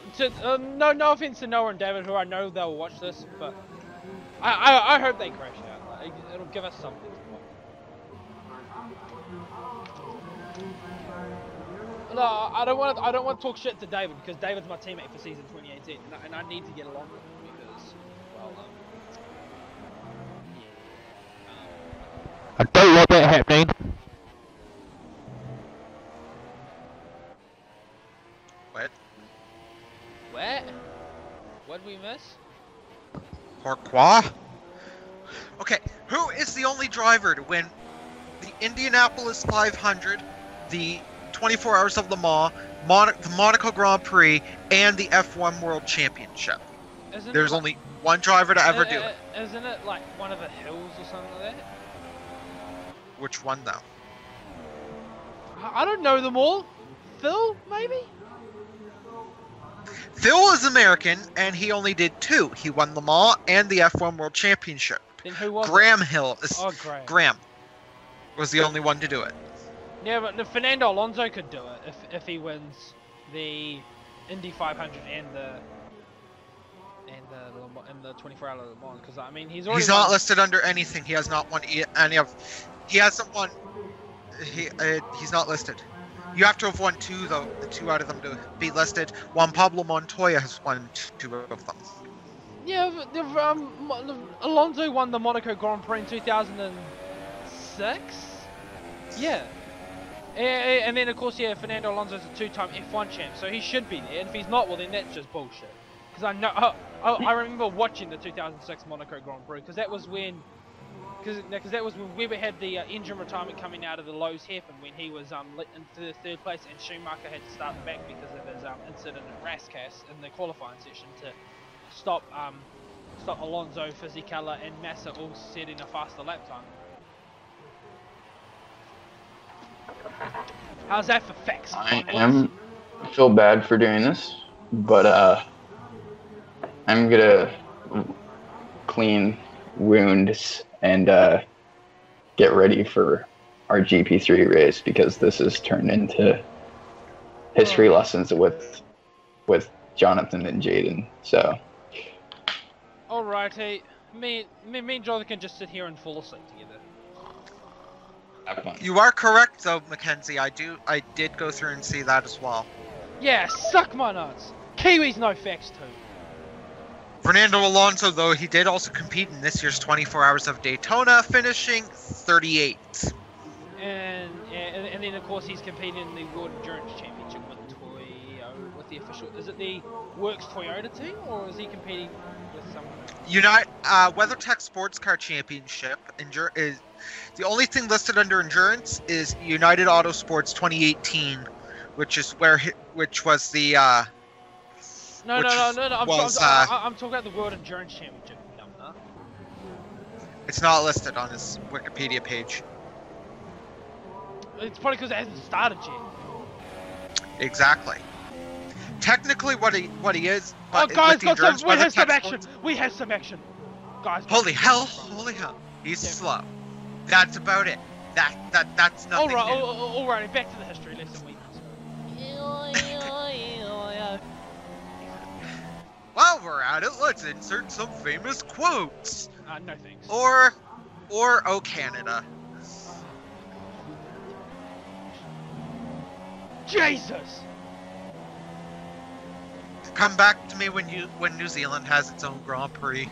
offense to Noah and David, who I know they'll watch this, but I hope they crash out. Like, it'll give us something to watch. No, I don't want to talk shit to David because David's my teammate for season 2018, and I need to get along with him because, well, I don't want that happening. What? What'd we miss? Pourquoi? Okay, who is the only driver to win the Indianapolis 500, the 24 Hours of Le Mans, the Monaco Grand Prix, and the F1 World Championship? There's only one driver to ever do it. Isn't it like one of the hills or something like that? Which one, though? I don't know them all. Phil, maybe? Phil is American, and he only did 2. He won Le Mans and the F1 World Championship. Then who was Graham it? Hill. Graham. Graham was the only one to do it. Yeah, but Fernando Alonso could do it if he wins the Indy 500 and the 24 Hour Le Mans, because I mean he's not won. listed under anything. He has not won any of. He hasn't won. He's not listed. You have to have won 2 though. The 2 out of them to be listed. Juan Pablo Montoya has won 2 of them. Yeah, Alonso won the Monaco Grand Prix in 2006. Yeah. And then of course, Fernando Alonso's a 2-time F1 champ, so he should be there. And if he's not, well then that's just bullshit. Because I know, I remember watching the 2006 Monaco Grand Prix because that was when, Webber had the engine retirement coming out of the Lowe's hairpin when he was into the 3rd place, and Schumacher had to start back because of his incident at Rascasse in the qualifying session to stop Alonso, Fisichella, and Massa all setting a faster lap time. How's that for facts? I feel bad for doing this, but I'm gonna clean wounds and get ready for our GP3 race because this has turned into history lessons with Jonathon and Jaden. So. Alrighty, me and Jonathan can just sit here and fall asleep together. Have fun. You are correct, though, McKenzie. I did go through and see that as well. Yeah, suck my nuts. Kiwis know facts too. Fernando Alonso, though, he did also compete in this year's 24 Hours of Daytona, finishing 38th. And then of course he's competing in the World Endurance Championship with with the official. Is it the Works Toyota team or is he competing with someone else? WeatherTech Sports Car Championship is the only thing listed under endurance is United Autosports 2018, which was the No. I'm talking about the World Endurance Championship. No. It's not listed on his Wikipedia page. It's probably because it hasn't started yet. Exactly. Technically, what he is. Oh, But guys, with the we have endurance, some WeatherTech action. Sports- We have some action. Guys. Holy hell! He's slow. That's about it. That's nothing. Alright, back to the history lesson we While we're at it, let's insert some famous quotes. no thanks. Or Oh Canada. Jesus! Come back to me when New Zealand has its own Grand Prix.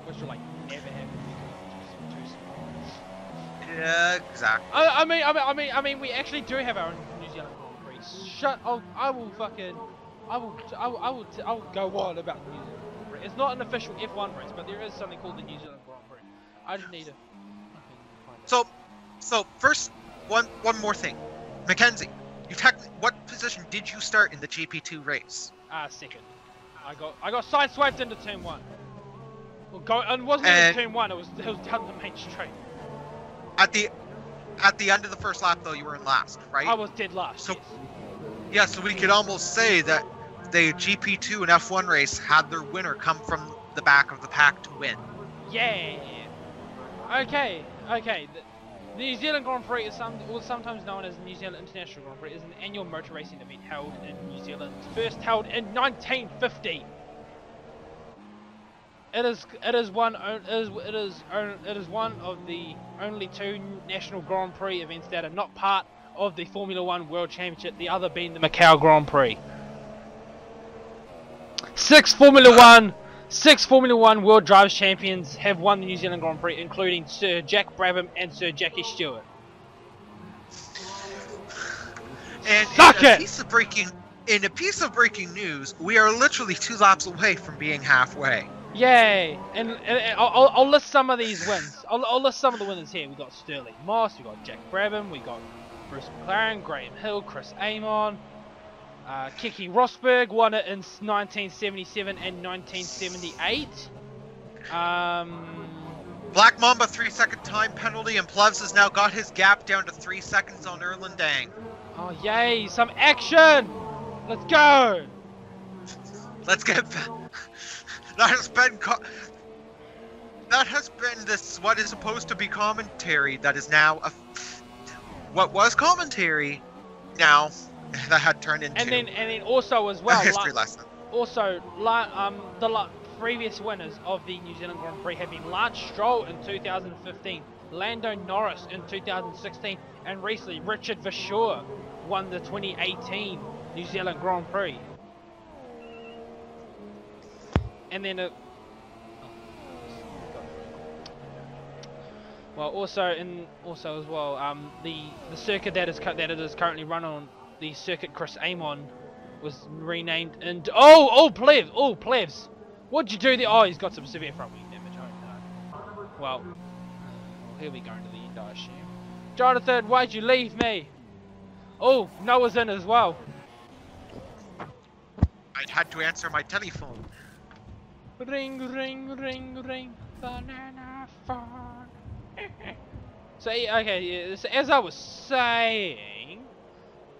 Which will like never happen because it's too small. Yeah, exactly. I mean, we actually do have our own New Zealand Grand Prix. Shut! I will go on about the New Zealand Grand Prix. It's not an official F1 race, but there is something called the New Zealand Grand Prix. I just need to. So first, one more thing, McKenzie. What position did you start in the GP2 race? Second. I got sideswiped into turn 1. And wasn't even turn 1. It was down the main straight. At the end of the first lap, though, you were in last, right? I was dead last. So, yes. yeah, so we could almost say that the GP2 and F1 race had their winner come from the back of the pack to win. Yeah. Okay. The New Zealand Grand Prix is sometimes known as the New Zealand International Grand Prix. It is an annual motor racing event held in New Zealand, first held in 1950. It is one of the only 2 national Grand Prix events that are not part of the Formula 1 World Championship, the other being the Macau Grand Prix. 6 Formula 1 World Drivers' Champions have won the New Zealand Grand Prix, including Sir Jack Brabham and Sir Jackie Stewart. And Suck in a it! piece of breaking news, we are literally 2 laps away from being halfway. Yay! And I'll list some of these wins. I'll list some of the winners here. We got Sterling Moss, we got Jack Brabham, we got Bruce McLaren, Graham Hill, Chris Amon. Keke Rosberg won it in 1977 and 1978. Black Mamba 3-second time penalty, and Plevs has now got his gap down to 3 seconds on Erlandang. Oh yay! Some action! Let's go! Let's get. That has been this what is supposed to be commentary. That is now what was commentary. Now. That had turned into and then also as well a history lesson. Also, the previous winners of the New Zealand Grand Prix have been Lance Stroll in 2015, Lando Norris in 2016, and recently Richard Verschoor won the 2018 New Zealand Grand Prix. And then also as well, the circuit that it is currently run on. The circuit Chris Amon was renamed and Plevs. What'd you do there? Oh, he's got some severe front wing damage. Oh no. Well, here we go into the end, I assume. Jonathon, why'd you leave me? Oh, Noah's in as well. I had to answer my telephone. Ring, ring, ring, ring, banana phone. So okay, yeah, so as I was saying,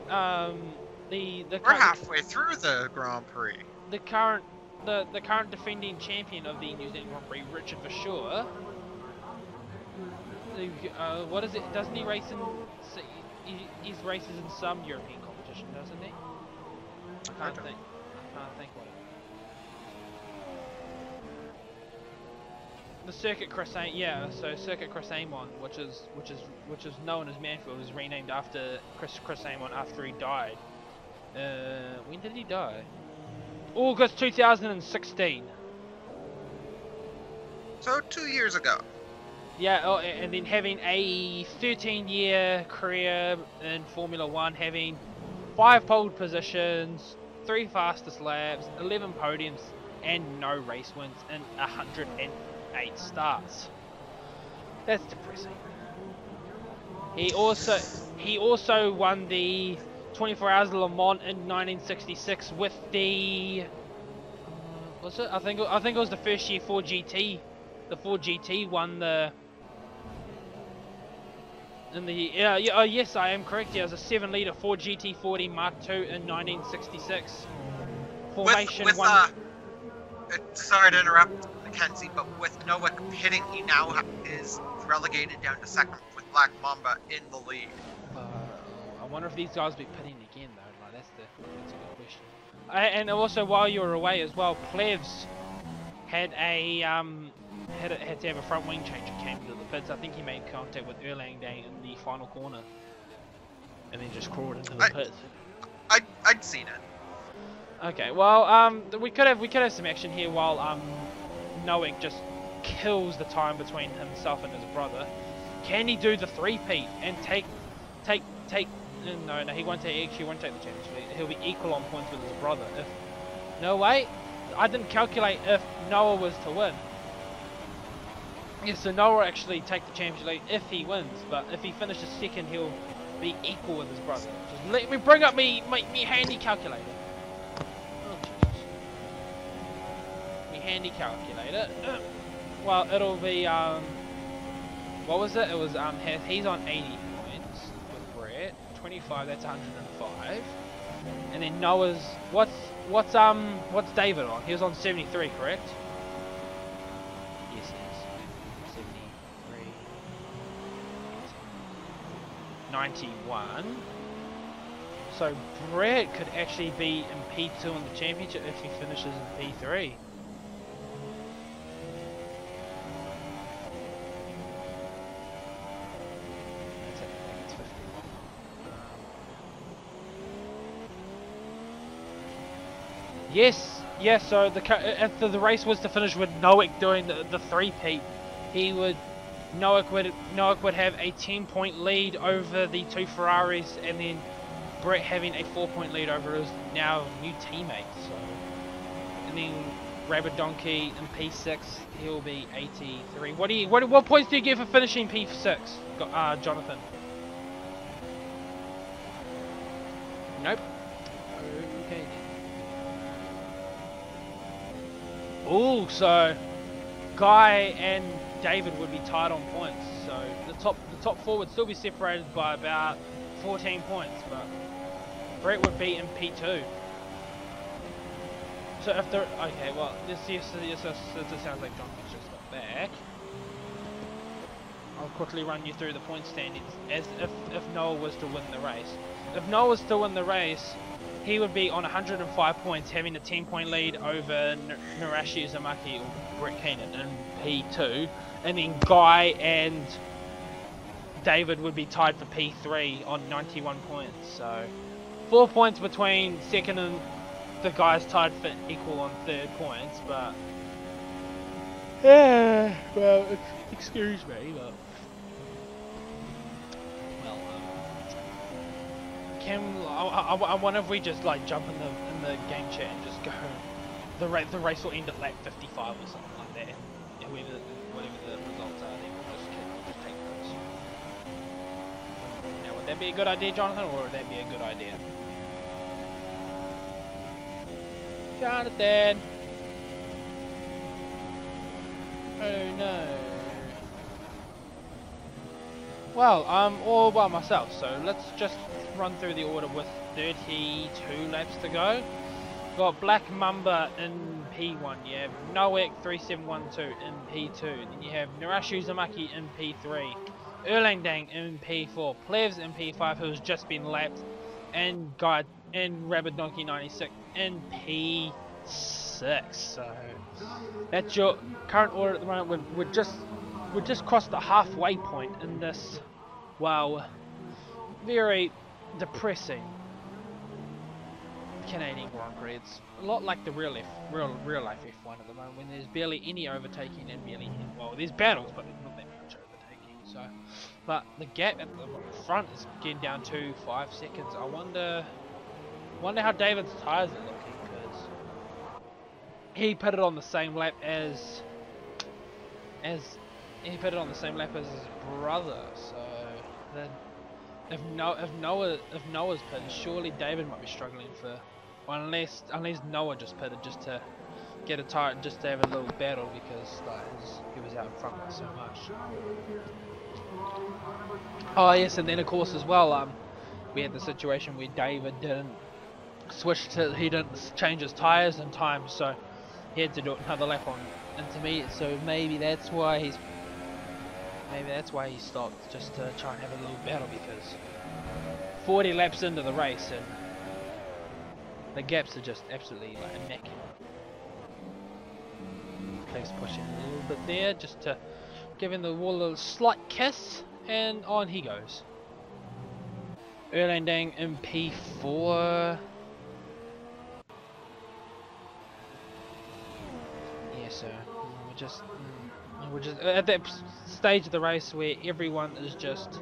We're halfway through the Grand Prix. The current defending champion of the New Zealand Grand Prix, Richard Verschoor. What is it? Doesn't he race in? He races in some European competition, doesn't he? I can't think what. The Circuit Cressane, yeah. So Circuit Cressane, which is known as Manfield, is renamed after Cressane after he died. When did he die? August 2016. So 2 years ago. Yeah, and then having a 13-year career in Formula One, having 5 pole positions, 3 fastest laps, 11 podiums, and no race wins in 108 starts. That's depressing. He also won the 24 Hours of Le Mans in 1966 with the was it? I think it was the first year Ford GT. The Ford GT won the yes, I am correct. Yeah, it was a 7-litre Ford GT40 Mark II in 1966. Formation sorry to interrupt, McKenzie, but with Noah hitting, he now is relegated down to second with Black Mamba in the lead. I wonder if these guys will be pitting again though. Like that's a good question. And also while you were away as well, Plevs had had to have a front wing change and came to the pits. I think he made contact with Erlang Day in the final corner, and then just crawled into the pits. I'd seen it. Okay, well, we could have some action here while Noah just kills the time between himself and his brother. Can he do the 3-peat and take? No, he won't take. Actually, won't take the championship. He'll be equal on points with his brother. No, wait, I didn't calculate if Noah was to win. Yeah, so Noah will actually take the championship if he wins, but if he finishes second, he'll be equal with his brother. Just let me bring up me handy calculator. Oh, Jesus. Me handy calculator. Well, it'll be, what was it? It was, he's on 80 points with Brett. 25, that's 105. And then Noah's, what's David on? He was on 73, correct? 91. So Brett could actually be in P2 in the championship if he finishes in P3. That's 50. Yes. So if the race was to finish with Noah doing the 3-peat, Noah would have a 10-point lead over the 2 Ferraris, and then Brett having a 4-point lead over his now new teammate. So, and then Rabbit Donkey in P6, he'll be 83. What points do you get for finishing P6, Jonathon? Nope. Okay. Oh, so Guy and David would be tied on points, so the top 4 would still be separated by about 14 points, but Brett would be in P2. So if they're okay, well, this sounds like Jonathan's just got back. I'll quickly run you through the point standings as if Noah was to win the race. If Noah was to win the race, he would be on 105 points, having a 10-point lead over Narashi Uzumaki or Brett Keenan in P2. And then Guy and David would be tied for P3 on 91 points. So 4 points between second and the guys tied for equal on 3rd points. But yeah, well, excuse me, but I wonder if we just like jump in the game chat and just go. The race will end at lap 55 or something like that. Whatever the results are, then we'll just take those. Now, would that be a good idea, Jonathan, or would that be a good idea? Jonathan! Oh no. Well, I'm all by myself, so let's just run through the order with 32 laps to go. Got Black Mamba in P1, you have Noek 3712 in P2, then you have Narashu Uzumaki in P3, Erlangdang in P4, Plevs in P5 who's just been lapped, and Guide and Rabbit Donkey 96 in P6. So that's your current order at the moment. We're just crossed the halfway point in this, well, very depressing Canadian Grand Prix. It's a lot like the real life F1 at the moment, when there's barely any overtaking and barely any, well, there's battles, but there's not that much overtaking. So, but the gap at the front is getting down to 5 seconds. I wonder how David's tyres are looking, because he put it on the same lap as his brother. So then, if Noah's pitted, surely David might be struggling for, well, unless Noah just pitted just to get a tire, just to have a little battle, because like he was out in front by so much. Oh yes, and then of course as well, we had the situation where David didn't change his tires in time, so he had to do another lap on intermediate. So maybe that's why he stopped, just to try and have a little battle, because 40 laps into the race and the gaps are just absolutely like immaculate. Cleve's pushing a little bit there, just to give him the wall a slight kiss, and on he goes. Erlandang in P4. Yeah, so we're just at that stage of the race where everyone is just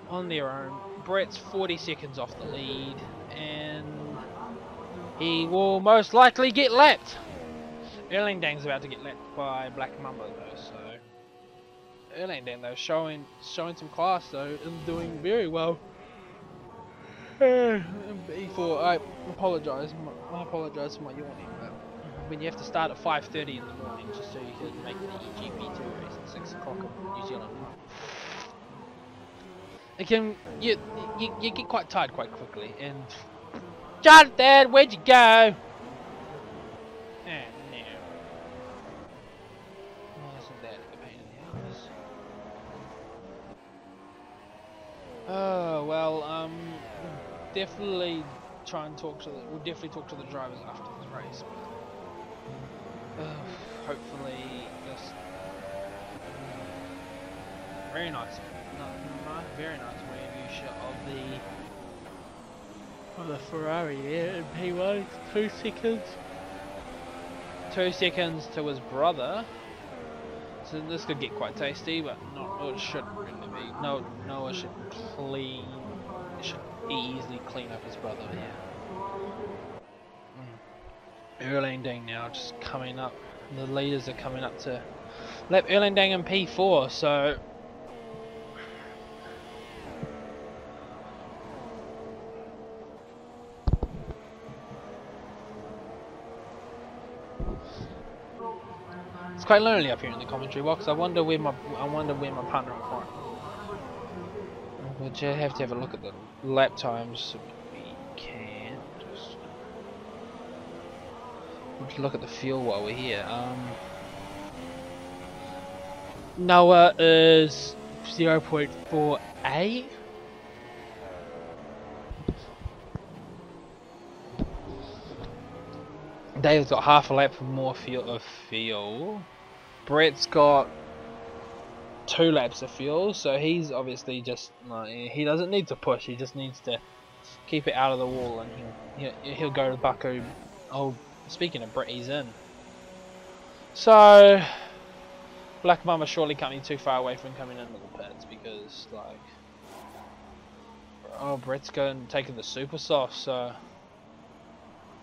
on their own. Brett's 40 seconds off the lead, and he will most likely get lapped. Erlandang's about to get lapped by Black Mamba though, so Erlandang though showing some class though, and doing very well. Before I apologise for my yawning, but when you have to start at 5:30 in the morning just so you can make the EGP2 race at 6 o'clock in New Zealand, it can you get quite tired quite quickly. And Jonathon, where'd you go? Isn't that a pain in the ass? Oh well, definitely talk to the drivers after this race. Hopefully this very nice review shot of the Ferrari there in P1. 2 seconds. 2 seconds to his brother. So this could get quite tasty, but it shouldn't really be. Noah should easily clean up his brother here. Erlandang now just coming up. The leaders are coming up to lap Erlandang in P4, so it's quite lonely up here in the commentary box. I wonder where my partner in crime. We'll just have to have a look at the lap times. We'll just look at the fuel while we're here. Noah is 0.48. Dave's got half a lap for more fuel. Brett's got 2 laps of fuel, so he's obviously just he doesn't need to push. He just needs to keep it out of the wall, and he'll go to Baku. Oh, speaking of Brett, he's in. So Black Mama surely can't be too far away from coming into the pits, because Brett's taking the super soft, so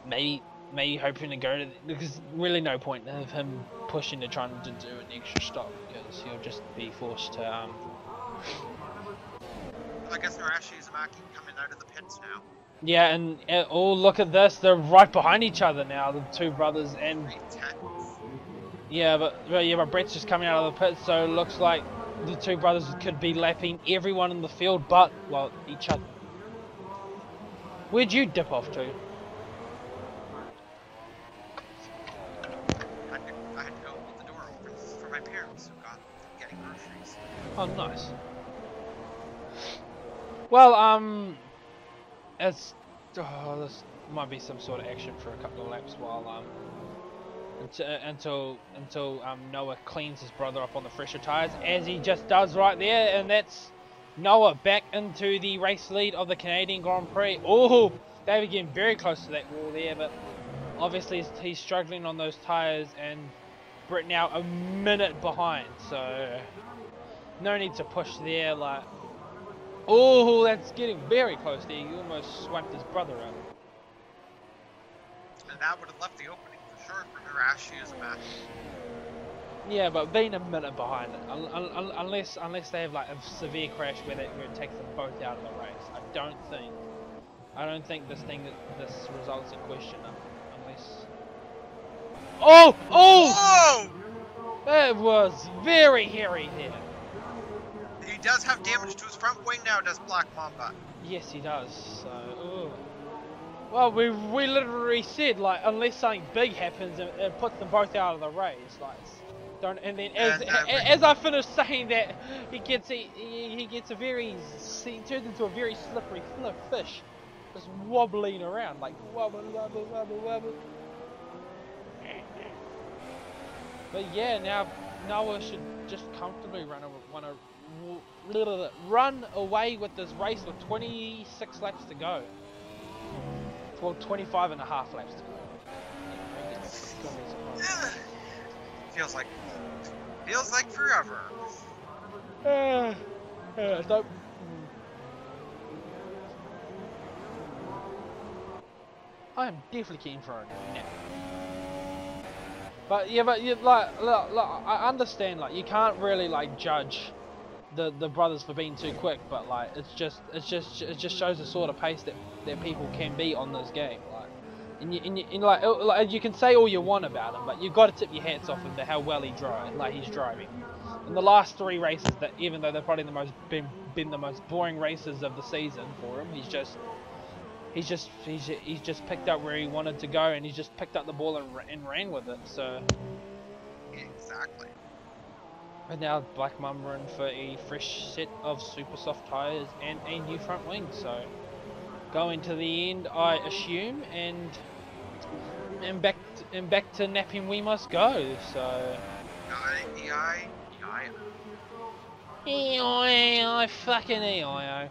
maybe hoping to go to, because really no point of him pushing to try to do an extra stop, because he'll just be forced to I guess Narashu Uzumaki coming out of the pits now. yeah, and oh, look at this, they're right behind each other now, the two brothers. And yeah, but Brett's just coming out of the pits, so it looks like the two brothers could be lapping everyone in the field but, well, each other. Where'd you dip off to? I had to go hold the door open for my parents who got getting groceries. Oh, nice. Well, this might be some sort of action for a couple of laps while until Noah cleans his brother up on the fresher tires, as he just does right there, and that's Noah back into the race lead of the Canadian Grand Prix. Oh, David getting very close to that wall there, but obviously he's struggling on those tires, and Britt now a minute behind, so no need to push there. Like, oh, that's getting very close there. He almost swiped his brother out. And that would have left the opening for sure for Narashi as a match. Yeah, but being a minute behind, unless they have like a severe crash where it takes them both out of the race, I don't think this results in question unless. Oh! Whoa! That was very hairy there. He does have damage to his front wing now, does Black Mamba. Yes, he does. So, ooh. Well, we literally said, like, unless something big happens, it puts them both out of the race. Like, don't. And then as I finished saying that, he turns into a very slippery fish, just wobbling around, like wobble. But yeah, now Noah should just comfortably run away with this race with 26 laps to go. Well, 25 and a half laps to go. Feels like forever. Don't. I am definitely keen for a nap. But I understand, like, you can't really like judge the brothers for being too quick, but like it just shows the sort of pace that people can be on this game. Like, and you can say all you want about him, but you've got to tip your hats off him to how well he's driving. In the last 3 races, that even though they're probably been the most boring races of the season for him, he's just picked up where he wanted to go, and he's just picked up the ball and ran with it. So exactly. And now Black Mamba in for a fresh set of super soft tyres and a new front wing. So going to the end, I assume, and back to napping we must go. So I fucking EIO.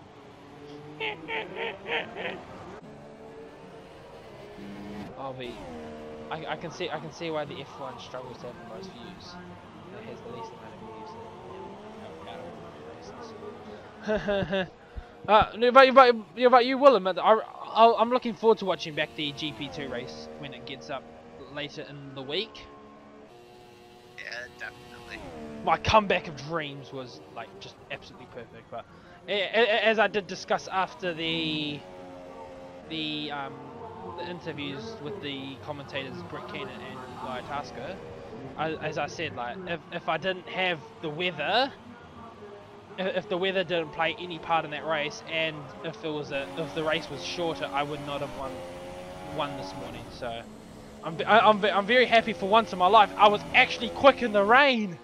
I can see why the F1 struggles to have the most views. It has the least amount of views out of all the races. But you will admit that I'm looking forward to watching back the GP2 race when it gets up later in the week. Yeah, definitely. My comeback of dreams was like just absolutely perfect. But as I did discuss after the interviews with the commentators Britt Keenan and Guy Tasker, as I said, like if I didn't have the weather, if the weather didn't play any part in that race, and if the race was shorter, I would not have won this morning. So I'm very happy for once in my life. I was actually quick in the rain.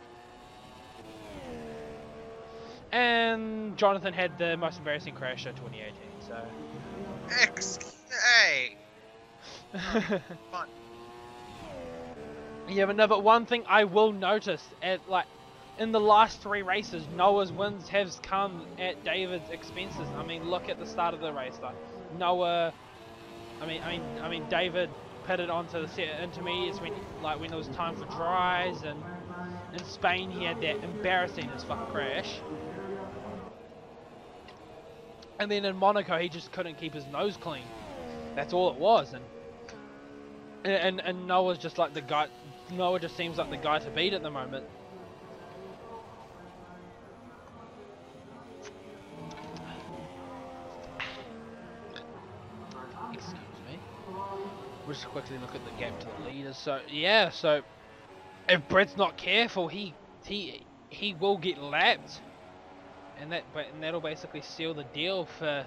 And Jonathon had the most embarrassing crash of 2018. So. Hey. Fun. Yeah, but one thing I will notice in the last 3 races, Noah's wins have come at David's expenses. I mean, look at the start of the race. Like Noah, I mean, David pitted onto the set intermediates when it was time for dries, and in Spain he had that embarrassing as fuck crash. And then in Monaco he just couldn't keep his nose clean. That's all it was, and Noah's just like the guy. Noah just seems like the guy to beat at the moment. Excuse me. We'll just quickly look at the gap to the leaders. So yeah, so if Brett's not careful, he he will get lapped, and that'll basically seal the deal for.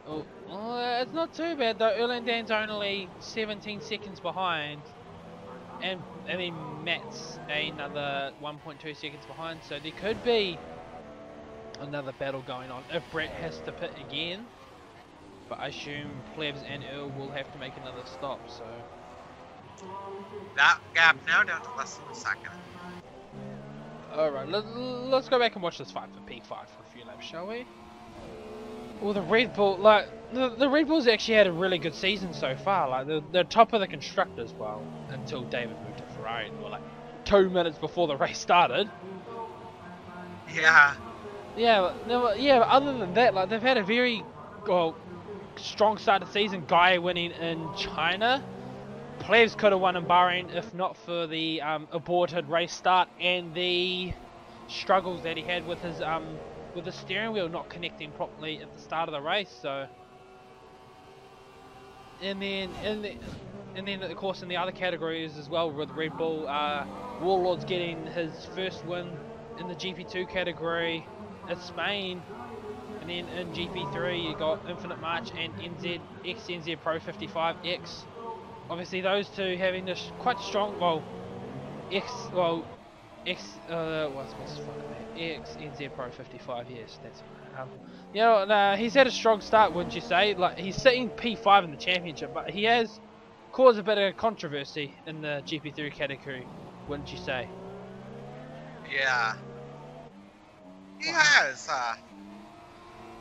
Oh, it's not too bad though. Erlandang's only 17 seconds behind, and then Matt's another 1.2 seconds behind. So there could be another battle going on if Brett has to pit again. But I assume Plebs and Earl will have to make another stop. So that gap now down to less than a second. Alright, let's go back and watch this fight for P5 for a few laps, shall we? Well, the Red Bull, like, the Red Bulls actually had a really good season so far. Like, they're top of the constructors, well, until David moved to Ferrari. Well, like, 2 minutes before the race started. Yeah. Yeah, but other than that, like, they've had a very, strong start of the season. Guy winning in China. Plebs could have won in Bahrain if not for the aborted race start and the struggles that he had with his steering wheel not connecting properly at the start of the race. So, and then of course in the other categories as well, with Red Bull, Warlord's getting his first win in the GP2 category at Spain. And then in GP3 you got Infinite March and XNZ Pro 55X. Obviously those two having this quite strong, what's his fucking name? XNZ Pro 55, yes, that's he's had a strong start, wouldn't you say? Like, he's sitting P5 in the championship, but he has caused a bit of controversy in the GP3 category, wouldn't you say? Yeah. He has,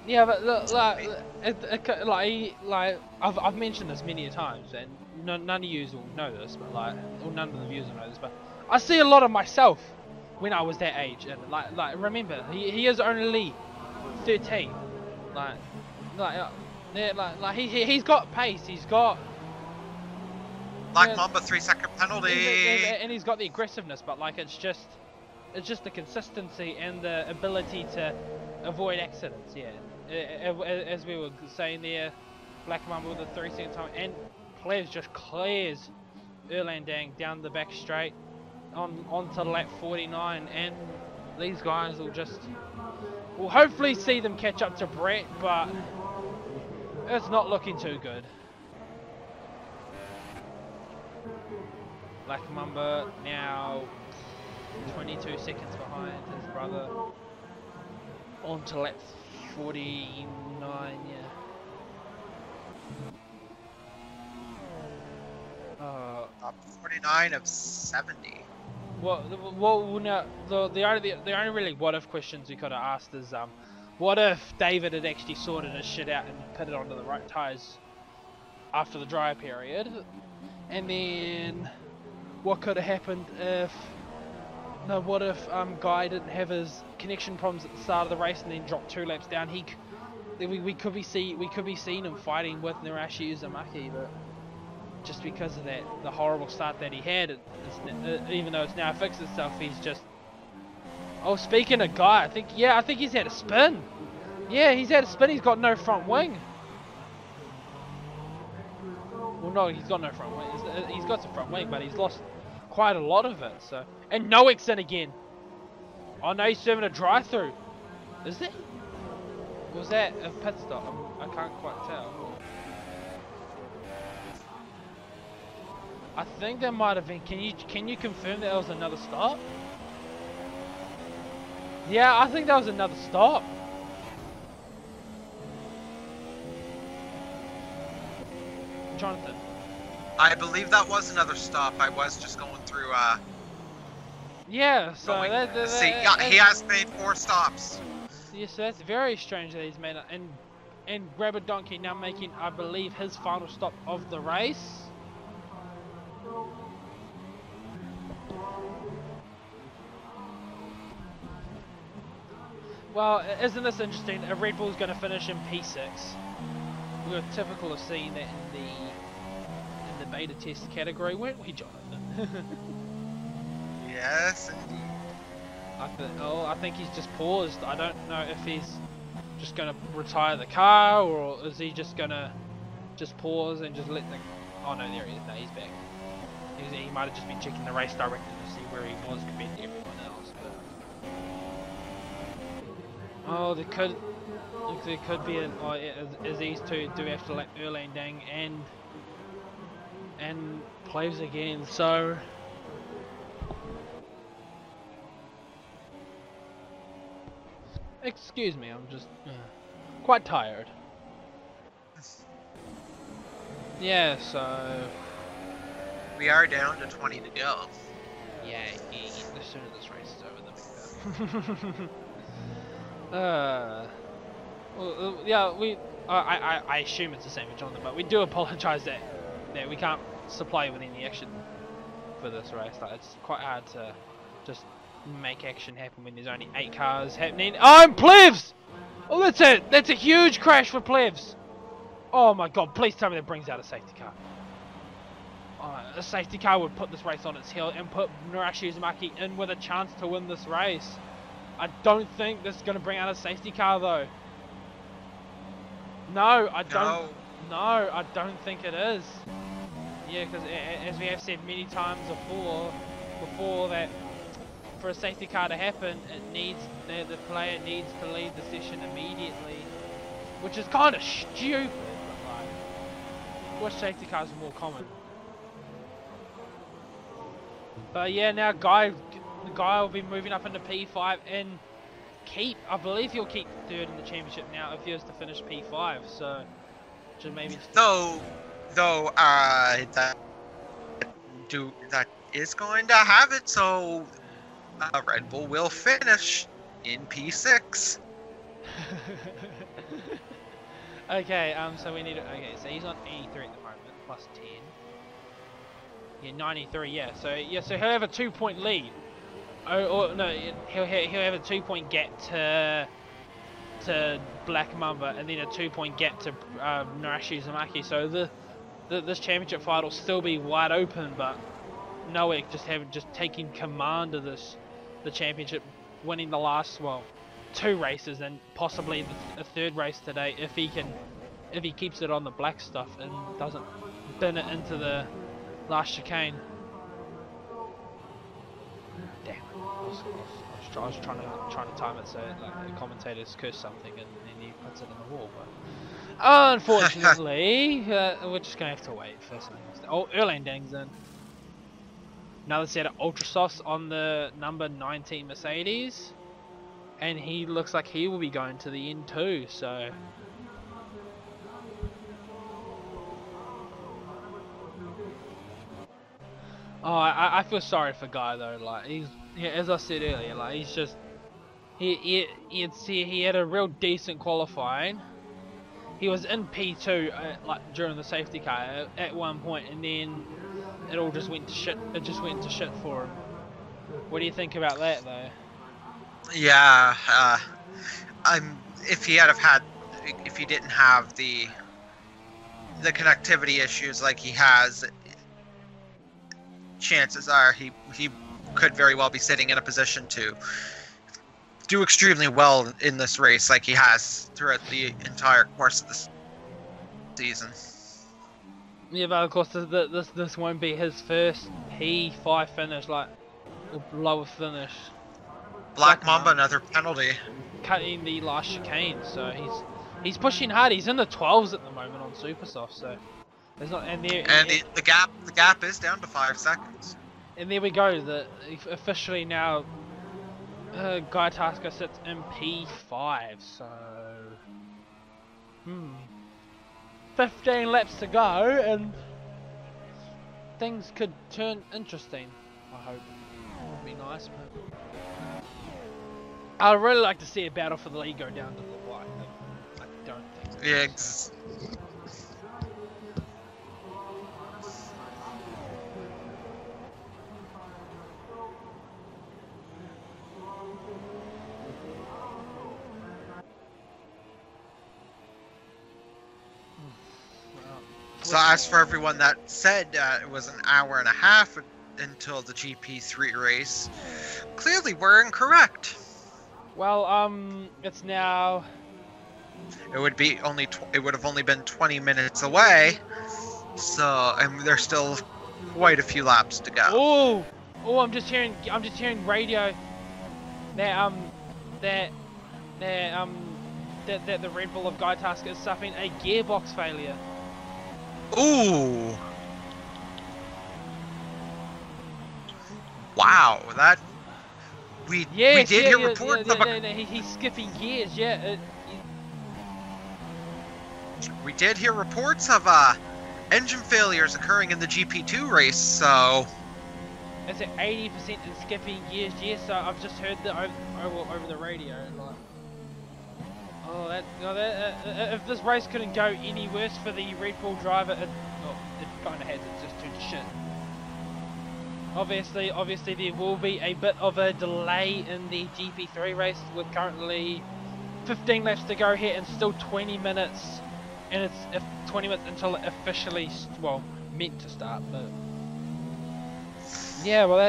Yeah, but look, I've mentioned this many times, and none of you will know this, but none of the viewers will know this, but I see a lot of myself when I was that age, and remember, he is only 13, he's got pace, he's got Black Mamba 3-second penalty, and he's got the aggressiveness, but it's just the consistency and the ability to avoid accidents. Yeah, as we were saying there, Black Mamba with a 3-second time, and Plebs just clears Erlandang down the back straight onto lap 49, and these guys will hopefully see them catch up to Brett, but it's not looking too good. Black Mamba now 22 seconds behind his brother onto lap 49, yeah. Top 49 of 70. Well, now the only really what if questions we could have asked is what if David had actually sorted his shit out and put it onto the right tyres after the dry period, and then what could have happened if what if Guy didn't have his connection problems at the start of the race and then dropped 2 laps down? We could be seeing him fighting with Narashi Uzumaki, but just because of the horrible start that he had, even though it's now fixed itself, he's just. Oh, speaking of Guy, I think he's had a spin. Yeah, he's had a spin. He's got no front wing. Well, no, he's got no front wing. He's got some front wing, but he's lost quite a lot of it. So, and Noak's in again. Oh no, he's serving a drive-through. Is it? Was that a pit stop? I can't quite tell. I think that might have been. Can you confirm that was another stop? Yeah, I think that was another stop. Jonathon. I believe that was another stop. I was just going through. Yeah, so he has made 4 stops. Yeah, so that's very strange that he's made it. And Grabber Donkey now making, I believe, his final stop of the race. Well, isn't this interesting? A Red Bull's going to finish in P6. We're typical of seeing that in the beta test category, weren't we, Jonathan? Yes, indeed. I think he's just paused. I don't know if he's just going to retire the car, or is he just going to just pause and just let Oh no, there he is. No, he's back. He might have just been checking the race director to see where he was compared to everyone else. But... Oh, there could be an... Oh, as these two do have to let Erlang Dang and Plaves again, so... Excuse me, I'm just quite tired. Yeah, so... We are down to 20 to go. Yeah, as soon as this race is over, then we go. Well, yeah, I assume it's the same with Jonathon, but we do apologise that we can't supply you with any action for this race. Like, it's quite hard to just make action happen when there's only 8 cars happening. Oh, and Plevs! Oh, that's it! That's a huge crash for Plevs! Oh my god, please tell me that brings out a safety car. A safety car would put this race on its heel and put Narashi Uzumaki in with a chance to win this race. I don't think this is going to bring out a safety car though. No, I don't. No, I don't think it is. Yeah, because as we have said many times before that for a safety car to happen, it needs the player needs to leave the session immediately, which is kind of stupid. But like, wish safety cars were more common. But yeah, now Guy will be moving up into P5 and I believe he'll keep 3rd in the championship now if he was to finish P5. So, just maybe. Though that is going to have it. So, Red Bull will finish in P6. Okay. So we need to. Okay. So he's on 83 at the moment, plus 10. Yeah, 93. Yeah. So he'll have a 2-point lead. Or no, he'll have a 2-point gap to Black Mamba, and then a 2-point gap to Narashi Uzumaki. So this championship fight will still be wide open, but Noe just taking command of the championship, winning the last 2 races and possibly a 3rd race today if he keeps it on the black stuff and doesn't bin it into the last chicane. Damn it! I was trying to time it so like the commentators curse something and then he puts it in the wall, but unfortunately we're just gonna have to wait for something. Oh, Erlang Dang's in. Another set of Ultra Softs on the number 19 Mercedes, and he looks like he will be going to the end too. So. Oh, I feel sorry for Guy though. Like as I said earlier, like he's just he had a real decent qualifying. He was in P2 like during the safety car at one point, and then it all just went to shit. It just went to shit for him. What do you think about that though? Yeah, if he didn't have the connectivity issues like he has, chances are he could very well be sitting in a position to do extremely well in this race like he has throughout the entire course of this season. Yeah, but of course this won't be his first P5 finish, like lower finish. Black Mamba, another penalty. Cutting the last chicane, so he's pushing hard. He's in the 12s at the moment on Supersoft, so there's not the gap is down to 5 seconds. And there we go. Officially now, Guy Tasker sits in P5. So 15 laps to go, and things could turn interesting. I hope it would be nice, but I'd really like to see a battle for the lead go down to the wire. I don't think. Yeah. So as for everyone that said it was an hour and a half until the GP3 race, clearly we're incorrect. Well, it's now. It would have only been 20 minutes away So, and there's still quite a few laps to Oh, go. I'm just hearing radio that that the Red Bull of Guy Task is suffering a gearbox failure. Ooh. Wow, that we did hear reports of he's skipping gears. We did hear reports of engine failures occurring in the GP2 race, so it's at 80% in skipping gears. Yes, so I've just heard that over the radio. Like, if this race couldn't go any worse for the Red Bull driver, it kind of has. It's just turned to shit. Obviously, there will be a bit of a delay in the GP3 race with currently 15 laps to go here and still 20 minutes, and it's 20 minutes until it officially, meant to start. But yeah, well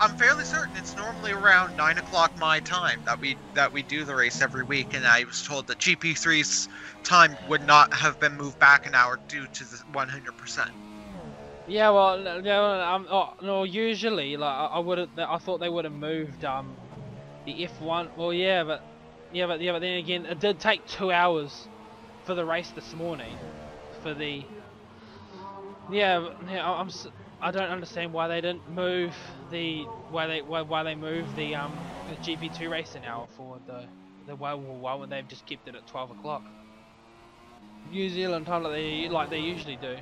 I'm fairly certain it's normally around 9 o'clock my time that we do the race every week, and I was told that GP3's time would not have been moved back an hour due to the 100%. Yeah, well, no, usually, like, I thought they would have moved, the F1, well, but then again, it did take 2 hours for the race this morning, for the, I don't understand why they didn't move why they moved the GP2 race an hour forward, though. Why would they have just kept it at 12 o'clock? New Zealand time like they usually do.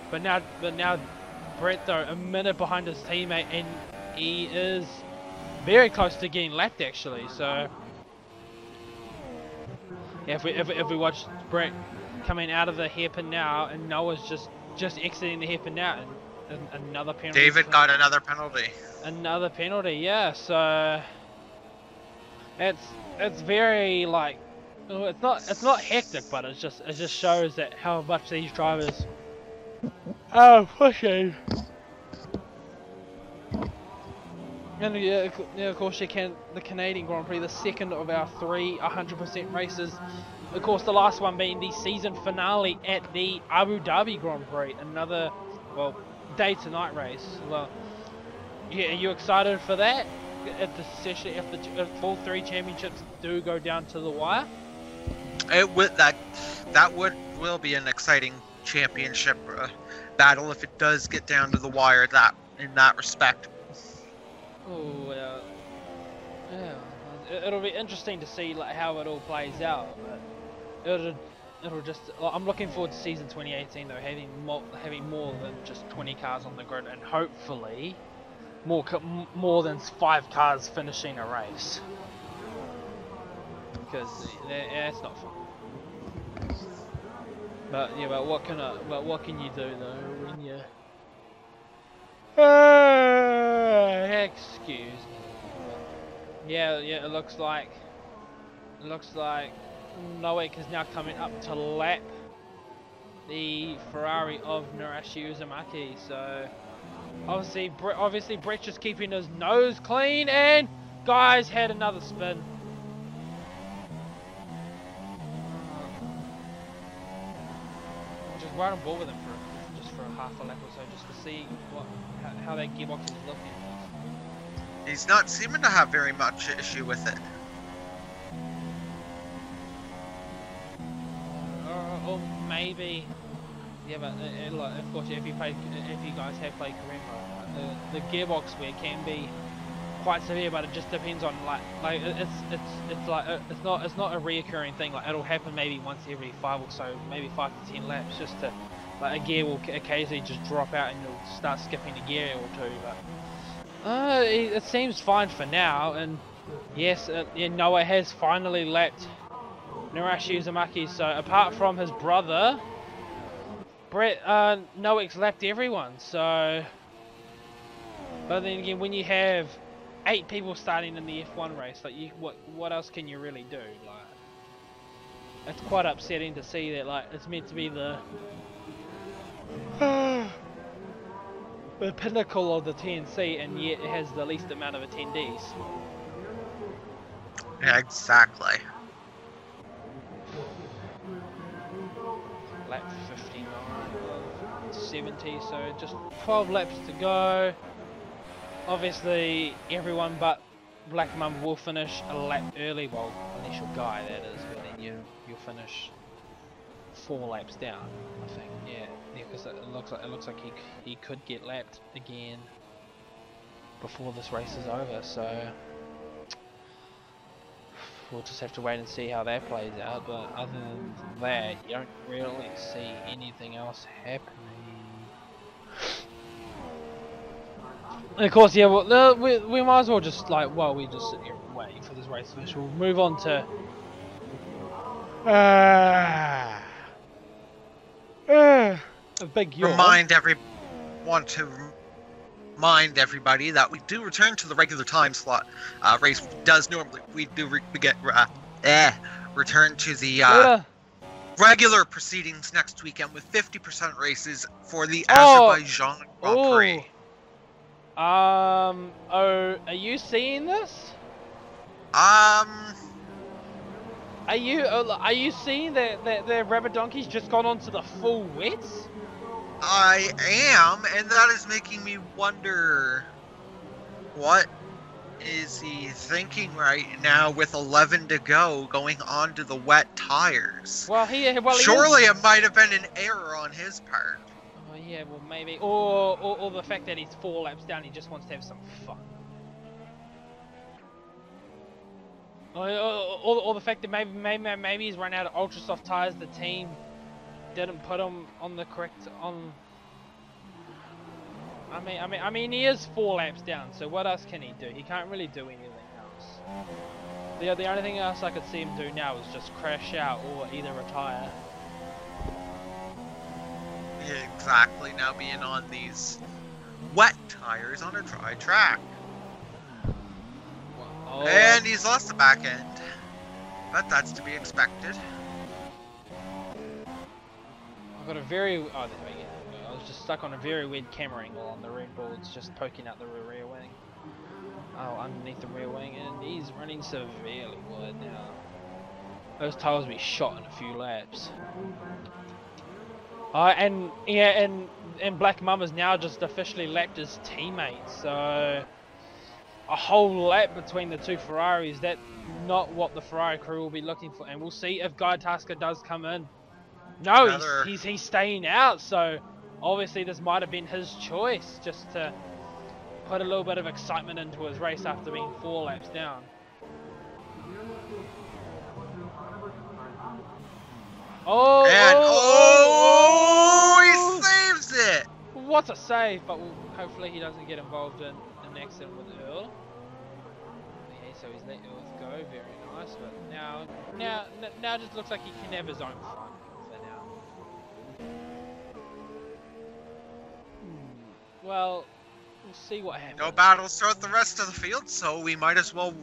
But now Brett, though, a minute behind his teammate, and he is very close to getting lapped, actually. So yeah, if we watch Brett coming out of the hairpin now, and Noah's just exiting the hairpin now, and another penalty. David got another penalty. Another penalty, yeah. So it's very, like, it's not hectic, but it just shows that how much these drivers. Oh, pushing. And of course, the Canadian Grand Prix, the second of our 3 100% races. Of course, the last one being the season finale at the Abu Dhabi Grand Prix. Another, day to night race. Well, yeah, are you excited for that? Especially if all 3 championships do go down to the wire. It would will be an exciting championship battle if it does get down to the wire in that respect. Oh, yeah. It'll be interesting to see, like, how it all plays out. But it'll just. I'm looking forward to season 2018 though, having more than just 20 cars on the grid, and hopefully more than 5 cars finishing a race. Because it's not fun. But what can you do though when you? Excuse me. Yeah. It looks like Noek is now coming up to lap the Ferrari of Narashi Uzumaki. So obviously Brett's just keeping his nose clean, and guys had another spin. Right on board with him for half a lap or so, just to see how that gearbox is looking. He's not seeming to have very much issue with it. Or maybe, but of course, if you guys have played Karembo, the gearbox wear can be quite severe, but it just depends on it's not a reoccurring thing. Like, it'll happen maybe once every 5 or so, maybe 5 to 10 laps, just to, like, a gear will occasionally just drop out and you'll start skipping a gear or two. But it seems fine for now, and yes, Noah has finally lapped Narashi Uzumaki. So apart from his brother, Brett, Noah's lapped everyone. So, but then again, when you have 8 people starting in the F1 race, like, what else can you really do? Like, it's quite upsetting to see that, like, it's meant to be the pinnacle of the TNC, and yet it has the least amount of attendees. Yeah, exactly. Lap 59. 270, so just 12 laps to go. Obviously, everyone but Black Mamba will finish a lap early. Well, unless you're Guy, that is, but then you'll finish 4 laps down, I think. Yeah, because it looks like he could get lapped again before this race is over. So we'll just have to wait and see how that plays out. But other than that, you don't really see anything else happening. And of course, yeah, well, we might as well just, like, while we just sit here waiting for this race to finish, we'll move on to a big yawn. Remind everybody that we do return to the regular time slot. Race does normally, return to the regular proceedings next weekend with 50% races for the Azerbaijan Grand Prix. Are you seeing this? Are you seeing that the rabbit donkey's just gone onto the full wets? I am, and that is making me wonder, what is he thinking right now with 11 to go, going on to the wet tires? Surely it might have been an error on his part. Oh yeah, well maybe, or the fact that he's 4 laps down, he just wants to have some fun. Or the fact that maybe he's run out of ultra soft tires. The team didn't put him on the correct I mean he is 4 laps down, so what else can he do? He can't really do anything else. The only thing else I could see him do now is just crash out or either retire. Exactly, now being on these wet tires on a dry track. And he's lost the back end, but that's to be expected. I've got a very, I was just stuck on a very weird camera angle on the Red Bull. It's just poking out the rear wing. Oh, underneath the rear wing, and he's running severely wide now. Those tires will be shot in a few laps. And Black Mama's now just officially lapped his teammate, so a whole lap between the two Ferraris. That's not what the Ferrari crew will be looking for, and we'll see if Guy Tasker does come in. No, he's staying out, so obviously this might have been his choice, just to put a little bit of excitement into his race after being 4 laps down. He saves it! What a save, but hopefully he doesn't get involved in an accident with Earl. Okay, so he's let Earl go, very nice, but now it just looks like he can have his own fun for now. Well, we'll see what happens. No battles throughout the rest of the field, so we might as well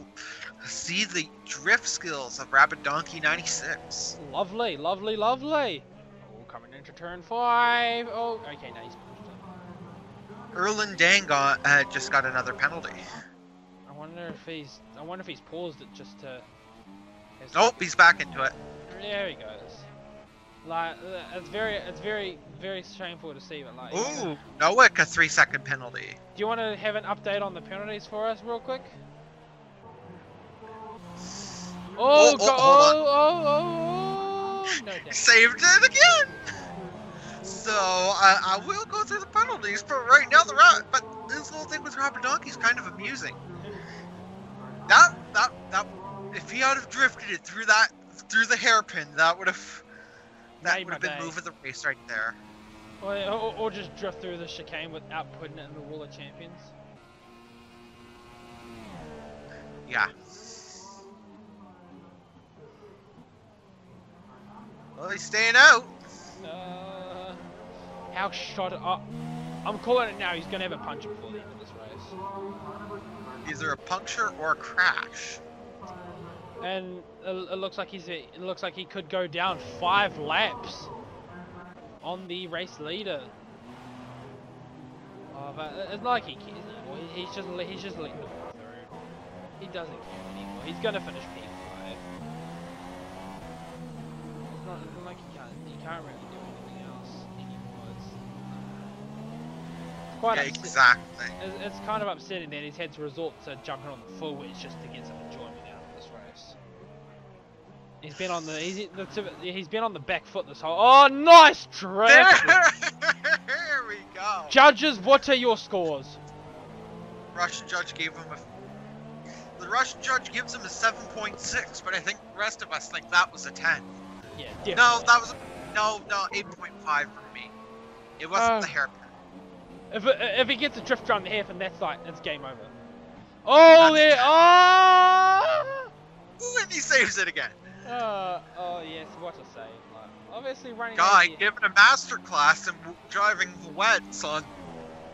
see the drift skills of Rabbit Donkey 96. Lovely, lovely, lovely. Oh, coming into turn 5. Oh, okay, now he's pushed it. Erlen Dang just got another penalty. I wonder if he's paused it just to. Nope, he's back into it. There he goes. Like, it's very shameful to see, but like. Ooh, Nowick, a 3-second penalty. Do you want to have an update on the penalties for us, real quick? Hold on. No, saved it again. So I will go through the penalties, but right now but this whole thing with Robert Donkey is kind of amusing. That if he had have drifted it through the hairpin, that would have been moving the race right there. Or just drift through the chicane without putting it in the Wall of Champions. Yeah. Well, he's staying out. How shot it up. I'm calling it now. He's going to have a puncture before the end of this race. Either a puncture or a crash. And it looks like he could go down 5 laps on the race leader. Oh, but it's not like he cares anymore. He's just letting them go through. He doesn't care anymore. He's going to finish P5. It's not like he can't really do anything else anymore. quite exactly. It's kind of upsetting that he's had to resort to jumping on the full wedge just to get some enjoyment out of this race. He's been on the back foot this whole. Oh, nice drift! There we go. Judges, what are your scores? Russian judge gave him the Russian judge gives him a 7.6, but I think the rest of us think that was a 10. Yeah, definitely. No, that was no 8.5 for me. It wasn't the hairpin. If he gets a drift around the hairpin, it's game over. Oh, there! Oh! And he saves it again. Oh yes, what a save! Like, obviously running. Guy giving a master class and driving the wets on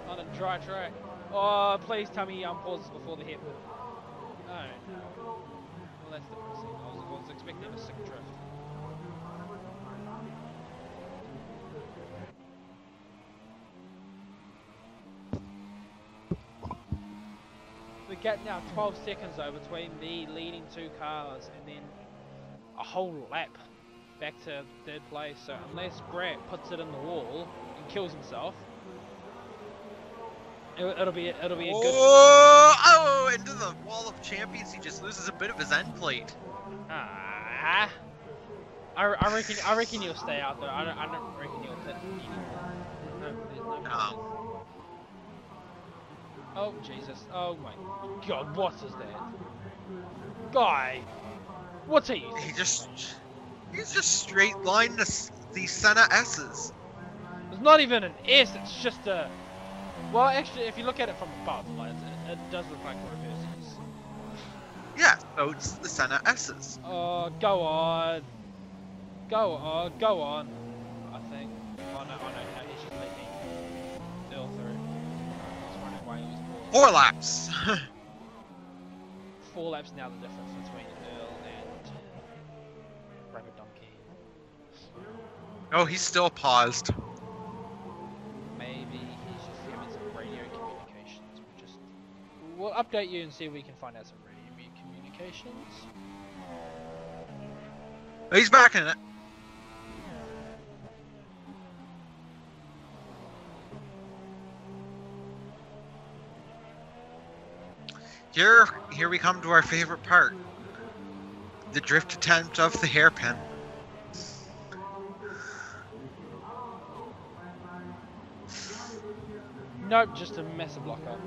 a dry track. Oh, please tell me he pauses before the hairpin. Oh no. Well, that's depressing. I was expecting a sick drift. The gap now 12 seconds though between the leading two cars and then a whole lap back to third place. So unless Brett puts it in the wall and kills himself, it'll be a good. Oh, into the wall of champions. He just loses a bit of his end plate. I reckon you'll stay out though. I don't reckon you'll pit anymore. No. Oh Jesus! Oh my God! What is that, guy? What's he? He's just straight line the Senna S's. It's not even an S. It's just a. Well, actually, if you look at it from above, like, it does look like reverses. Yeah, so it's the Senna S's. Oh, go on, I think. Oh no, he's just making Earl through. He's running away with 4 laps. 4 laps now. The difference between Earl and Rabbit Donkey. Oh, he's still paused. Maybe he's just having some radio communications. We'll update you and see if we can find out some radio communications. He's back in it. Here we come to our favorite part. The drift attempt of the hairpin. Nope, just a massive blocker.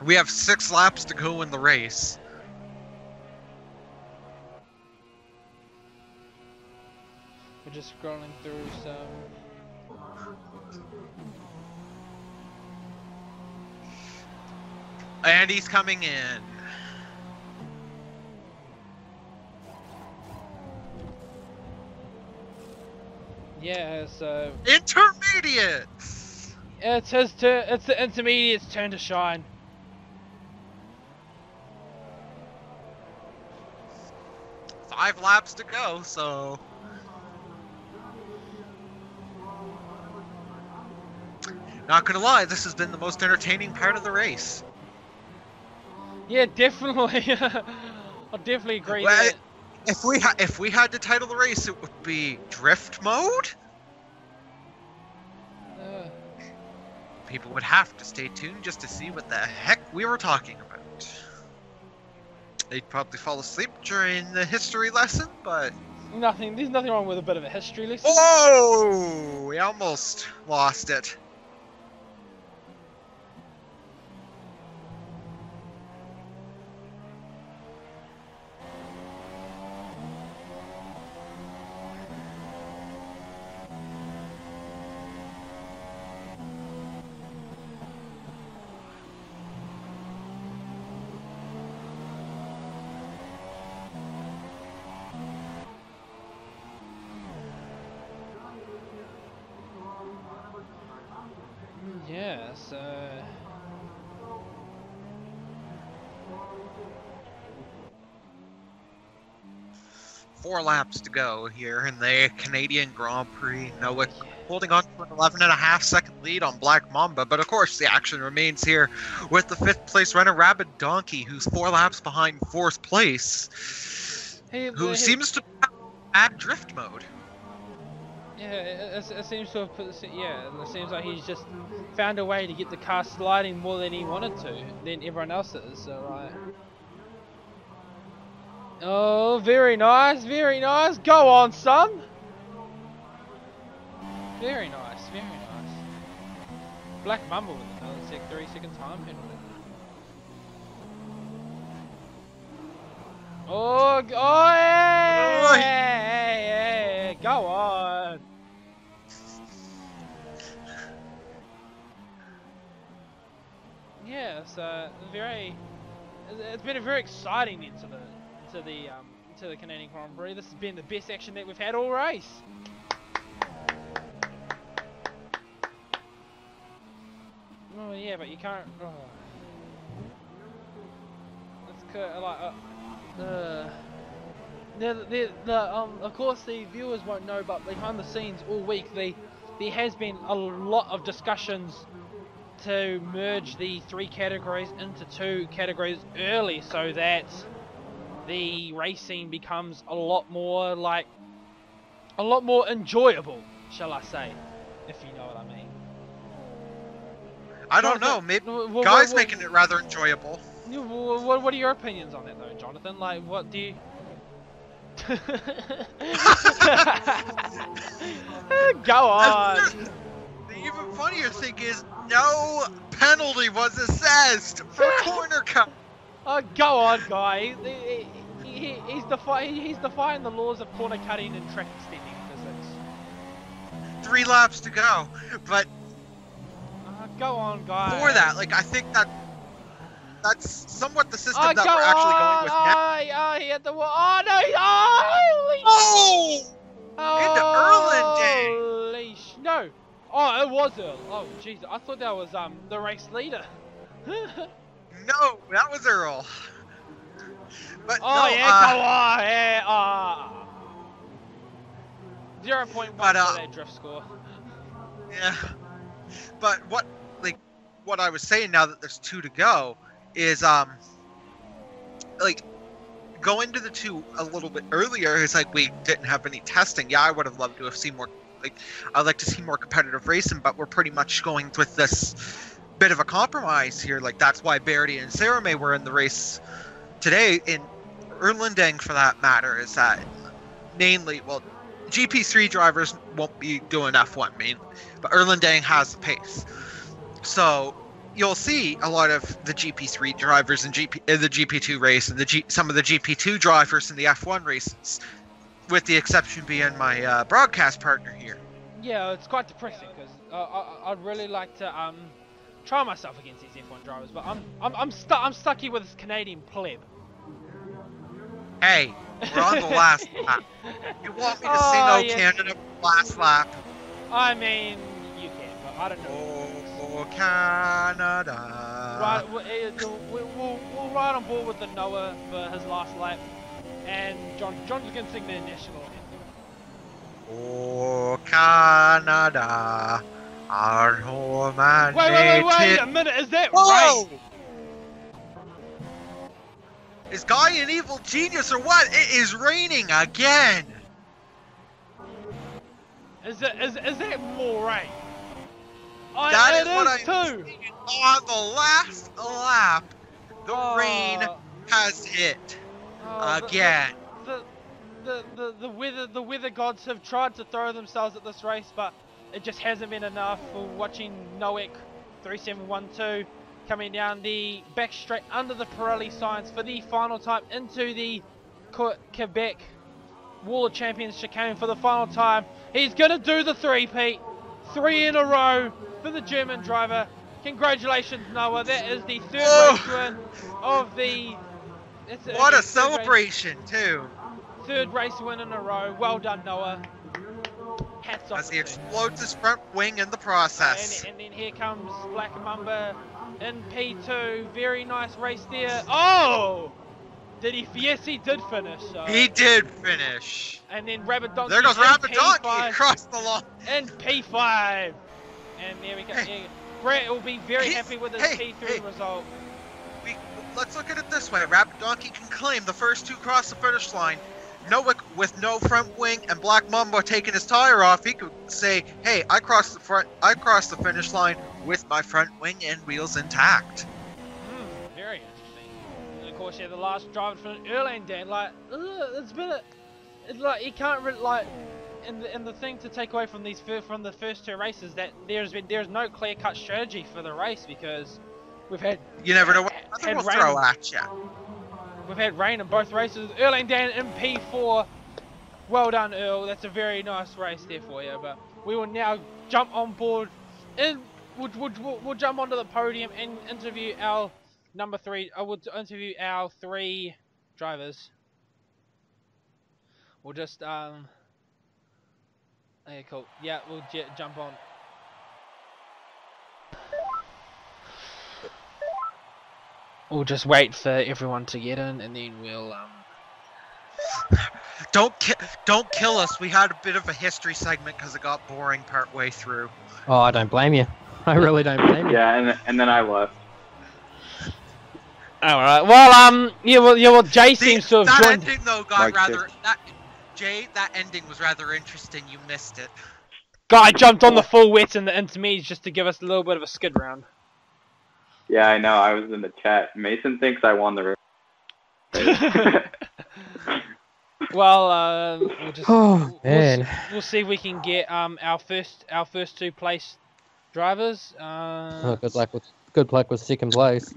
We have 6 laps to go in the race. We're just scrolling through some. And he's coming in. Yeah, so Intermediates. it's the intermediate's turn to shine. Five laps to go, so not gonna lie, this has been the most entertaining part of the race. Yeah, definitely. I definitely agree. Well, if we had to title the race, it would be Drift Mode. People would have to stay tuned just to see what the heck we were talking about. They'd probably fall asleep during the history lesson, but there's nothing wrong with a bit of a history lesson. Oh, we almost lost it. Yeah, so 4 laps to go here in the Canadian Grand Prix. Noah holding on to an 11.5-second lead on Black Mamba, but of course the action remains here with the 5th place runner Rabid Donkey, who's 4 laps behind 4th place. who seems to add drift mode. Yeah, it seems to have put. Yeah, it seems like he's just found a way to get the car sliding more than he wanted to, than everyone else is. So like, oh, very nice, very nice. Go on, son. Very nice, very nice. Black Mamba with another 3-second time penalty. Oh, yeah, go on. Yeah, so it's been a very exciting end to the Canadian Grand Prix. This has been the best action that we've had all race. Oh yeah, but you can't. Oh. It's like. Of course the viewers won't know, but behind the scenes all week there has been a lot of discussions to merge the 3 categories into 2 categories early, so that the racing becomes a lot more enjoyable, shall I say, if you know what I mean. I don't know, maybe guys making it rather enjoyable. What are your opinions on that though, Jonathan? Like, what do you... Go on! The even funnier thing is, no penalty was assessed for corner cut. Oh, go on, guy. He's defying the laws of corner cutting and track extending physics. 3 laps to go, but... go on, guy. For that, like, I think that's somewhat the system that we're actually going with now. He had the wall. Oh no! Into Erlending. No! Oh, it was Earl. Oh, jeez. I thought that was the race leader. No, that was Earl. But oh no, yeah, go on! Yeah. 0.1 for that drift score. Yeah. But what I was saying now that there's 2 to go is going to the 2 a little bit earlier is like we didn't have any testing. Yeah, I would have loved to have seen more. I'd like to see more competitive racing, but we're pretty much going with this bit of a compromise here. Like that's why Verity and Sarah May were in the race today in Erlending, for that matter. Is that mainly GP3 drivers won't be doing F1 mainly, but Erlending has the pace. So you'll see a lot of the GP3 drivers in the GP2 race and some of the GP2 drivers in the F1 races, with the exception being my broadcast partner here. Yeah, it's quite depressing because I'd really like to try myself against these F1 drivers, but I'm stuck here with this Canadian pleb. Hey, we're on the last lap. You want me to sing "Oh Canada" last lap? I mean, you can, but I don't know. Oh Canada. Right, we'll ride on board with the Noah for his last lap, and John's gonna sing the national anthem. Oh Canada, our home and wait a minute, is that Whoa! right? Is Guy an evil genius or what? It is raining again. Is that more rain? That is what I'm too. seeing on the last lap. The rain has hit again. The weather gods have tried to throw themselves at this race, but it just hasn't been enough. For watching Noek 3712 coming down the back straight under the Pirelli signs for the final time into the Quebec Wall of Champions chicane for the final time. He's going to do the three-peat. 3 in a row for the German driver. Congratulations, Noah. That is the third race win of the... What a celebration, too. Third race win in a row. Well done, Noah. Hats off. As he explodes his front wing in the process. And then here comes Black Mamba in P2. Very nice race there. Oh! Did he? Yes, he did finish. So. He did finish. And then Rabbit Donkey. There goes Rabbit Donkey across the line. And P5. And there we go. Hey. Brett will be very happy with his P3 result. Let's look at it this way. Rabbit Donkey can claim the first 2 cross the finish line. no front wing and Black Mamba taking his tire off, he could say, "Hey, I crossed the finish line with my front wing and wheels intact." Very interesting. And of course, the last driver for Erlangen, like, it's been it's like you can't really like. And the thing to take away from the first two races that there's no clear-cut strategy for the race because we've had you never know what weather will throw at you. We've had rain in both races. Erlangen in P4. Well done, Earl. That's a very nice race there for you. But we will now jump on board and we'll jump onto the podium and interview our number 3. I will interview our 3 drivers. We'll just okay, cool. Yeah, we'll jump on. We'll just wait for everyone to get in, and then we'll Don't kill us. We had a bit of a history segment because it got boring part way through. Oh, I don't blame you. I really don't blame you. Yeah, and then I left. All right. Well, well, Jay seems to have that joined. Ending though got that ending was rather interesting. You missed it. Guy jumped on the full wet in the intermediates just to give us a little bit of a skid round. Yeah, I know. I was in the chat. Mason thinks I won the race. Well, we'll just we'll see if we can get our first 2 place drivers. Good luck with second place.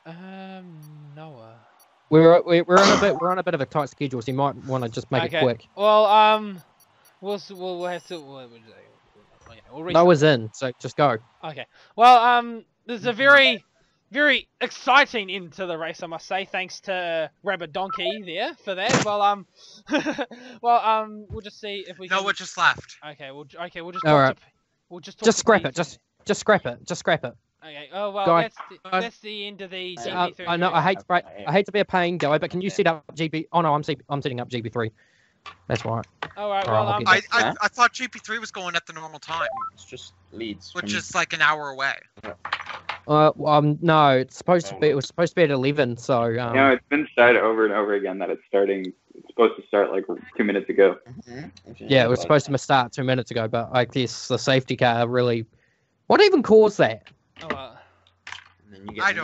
Noah. We're on a bit of a tight schedule, so you might want to just make it quick. Well, we'll have to. We'll Noah's in, so just go. Okay. Well, there's a very, very exciting end to the race, I must say. Thanks to Rabbit Donkey there for that. Well, we'll just see if we. Noah just left. Okay. We'll just. All right. We'll just. Just scrap it. Just scrap it. Just scrap it. Okay. Oh well, that's the end of the GB3. I know. I hate to be a pain, guy, but can you set up GB? Oh no, I'm setting up GB3. That's right. All right. Well, I thought GP3 was going at the normal time. It's just Leeds, which is like an hour away. No, it's supposed to be. It was supposed to be at 11. So. It's been said over and over again that it's starting. It's supposed to start like 2 minutes ago. Yeah, it was supposed to start 2 minutes ago, but I guess the safety car really. What even caused that? Oh, I don't.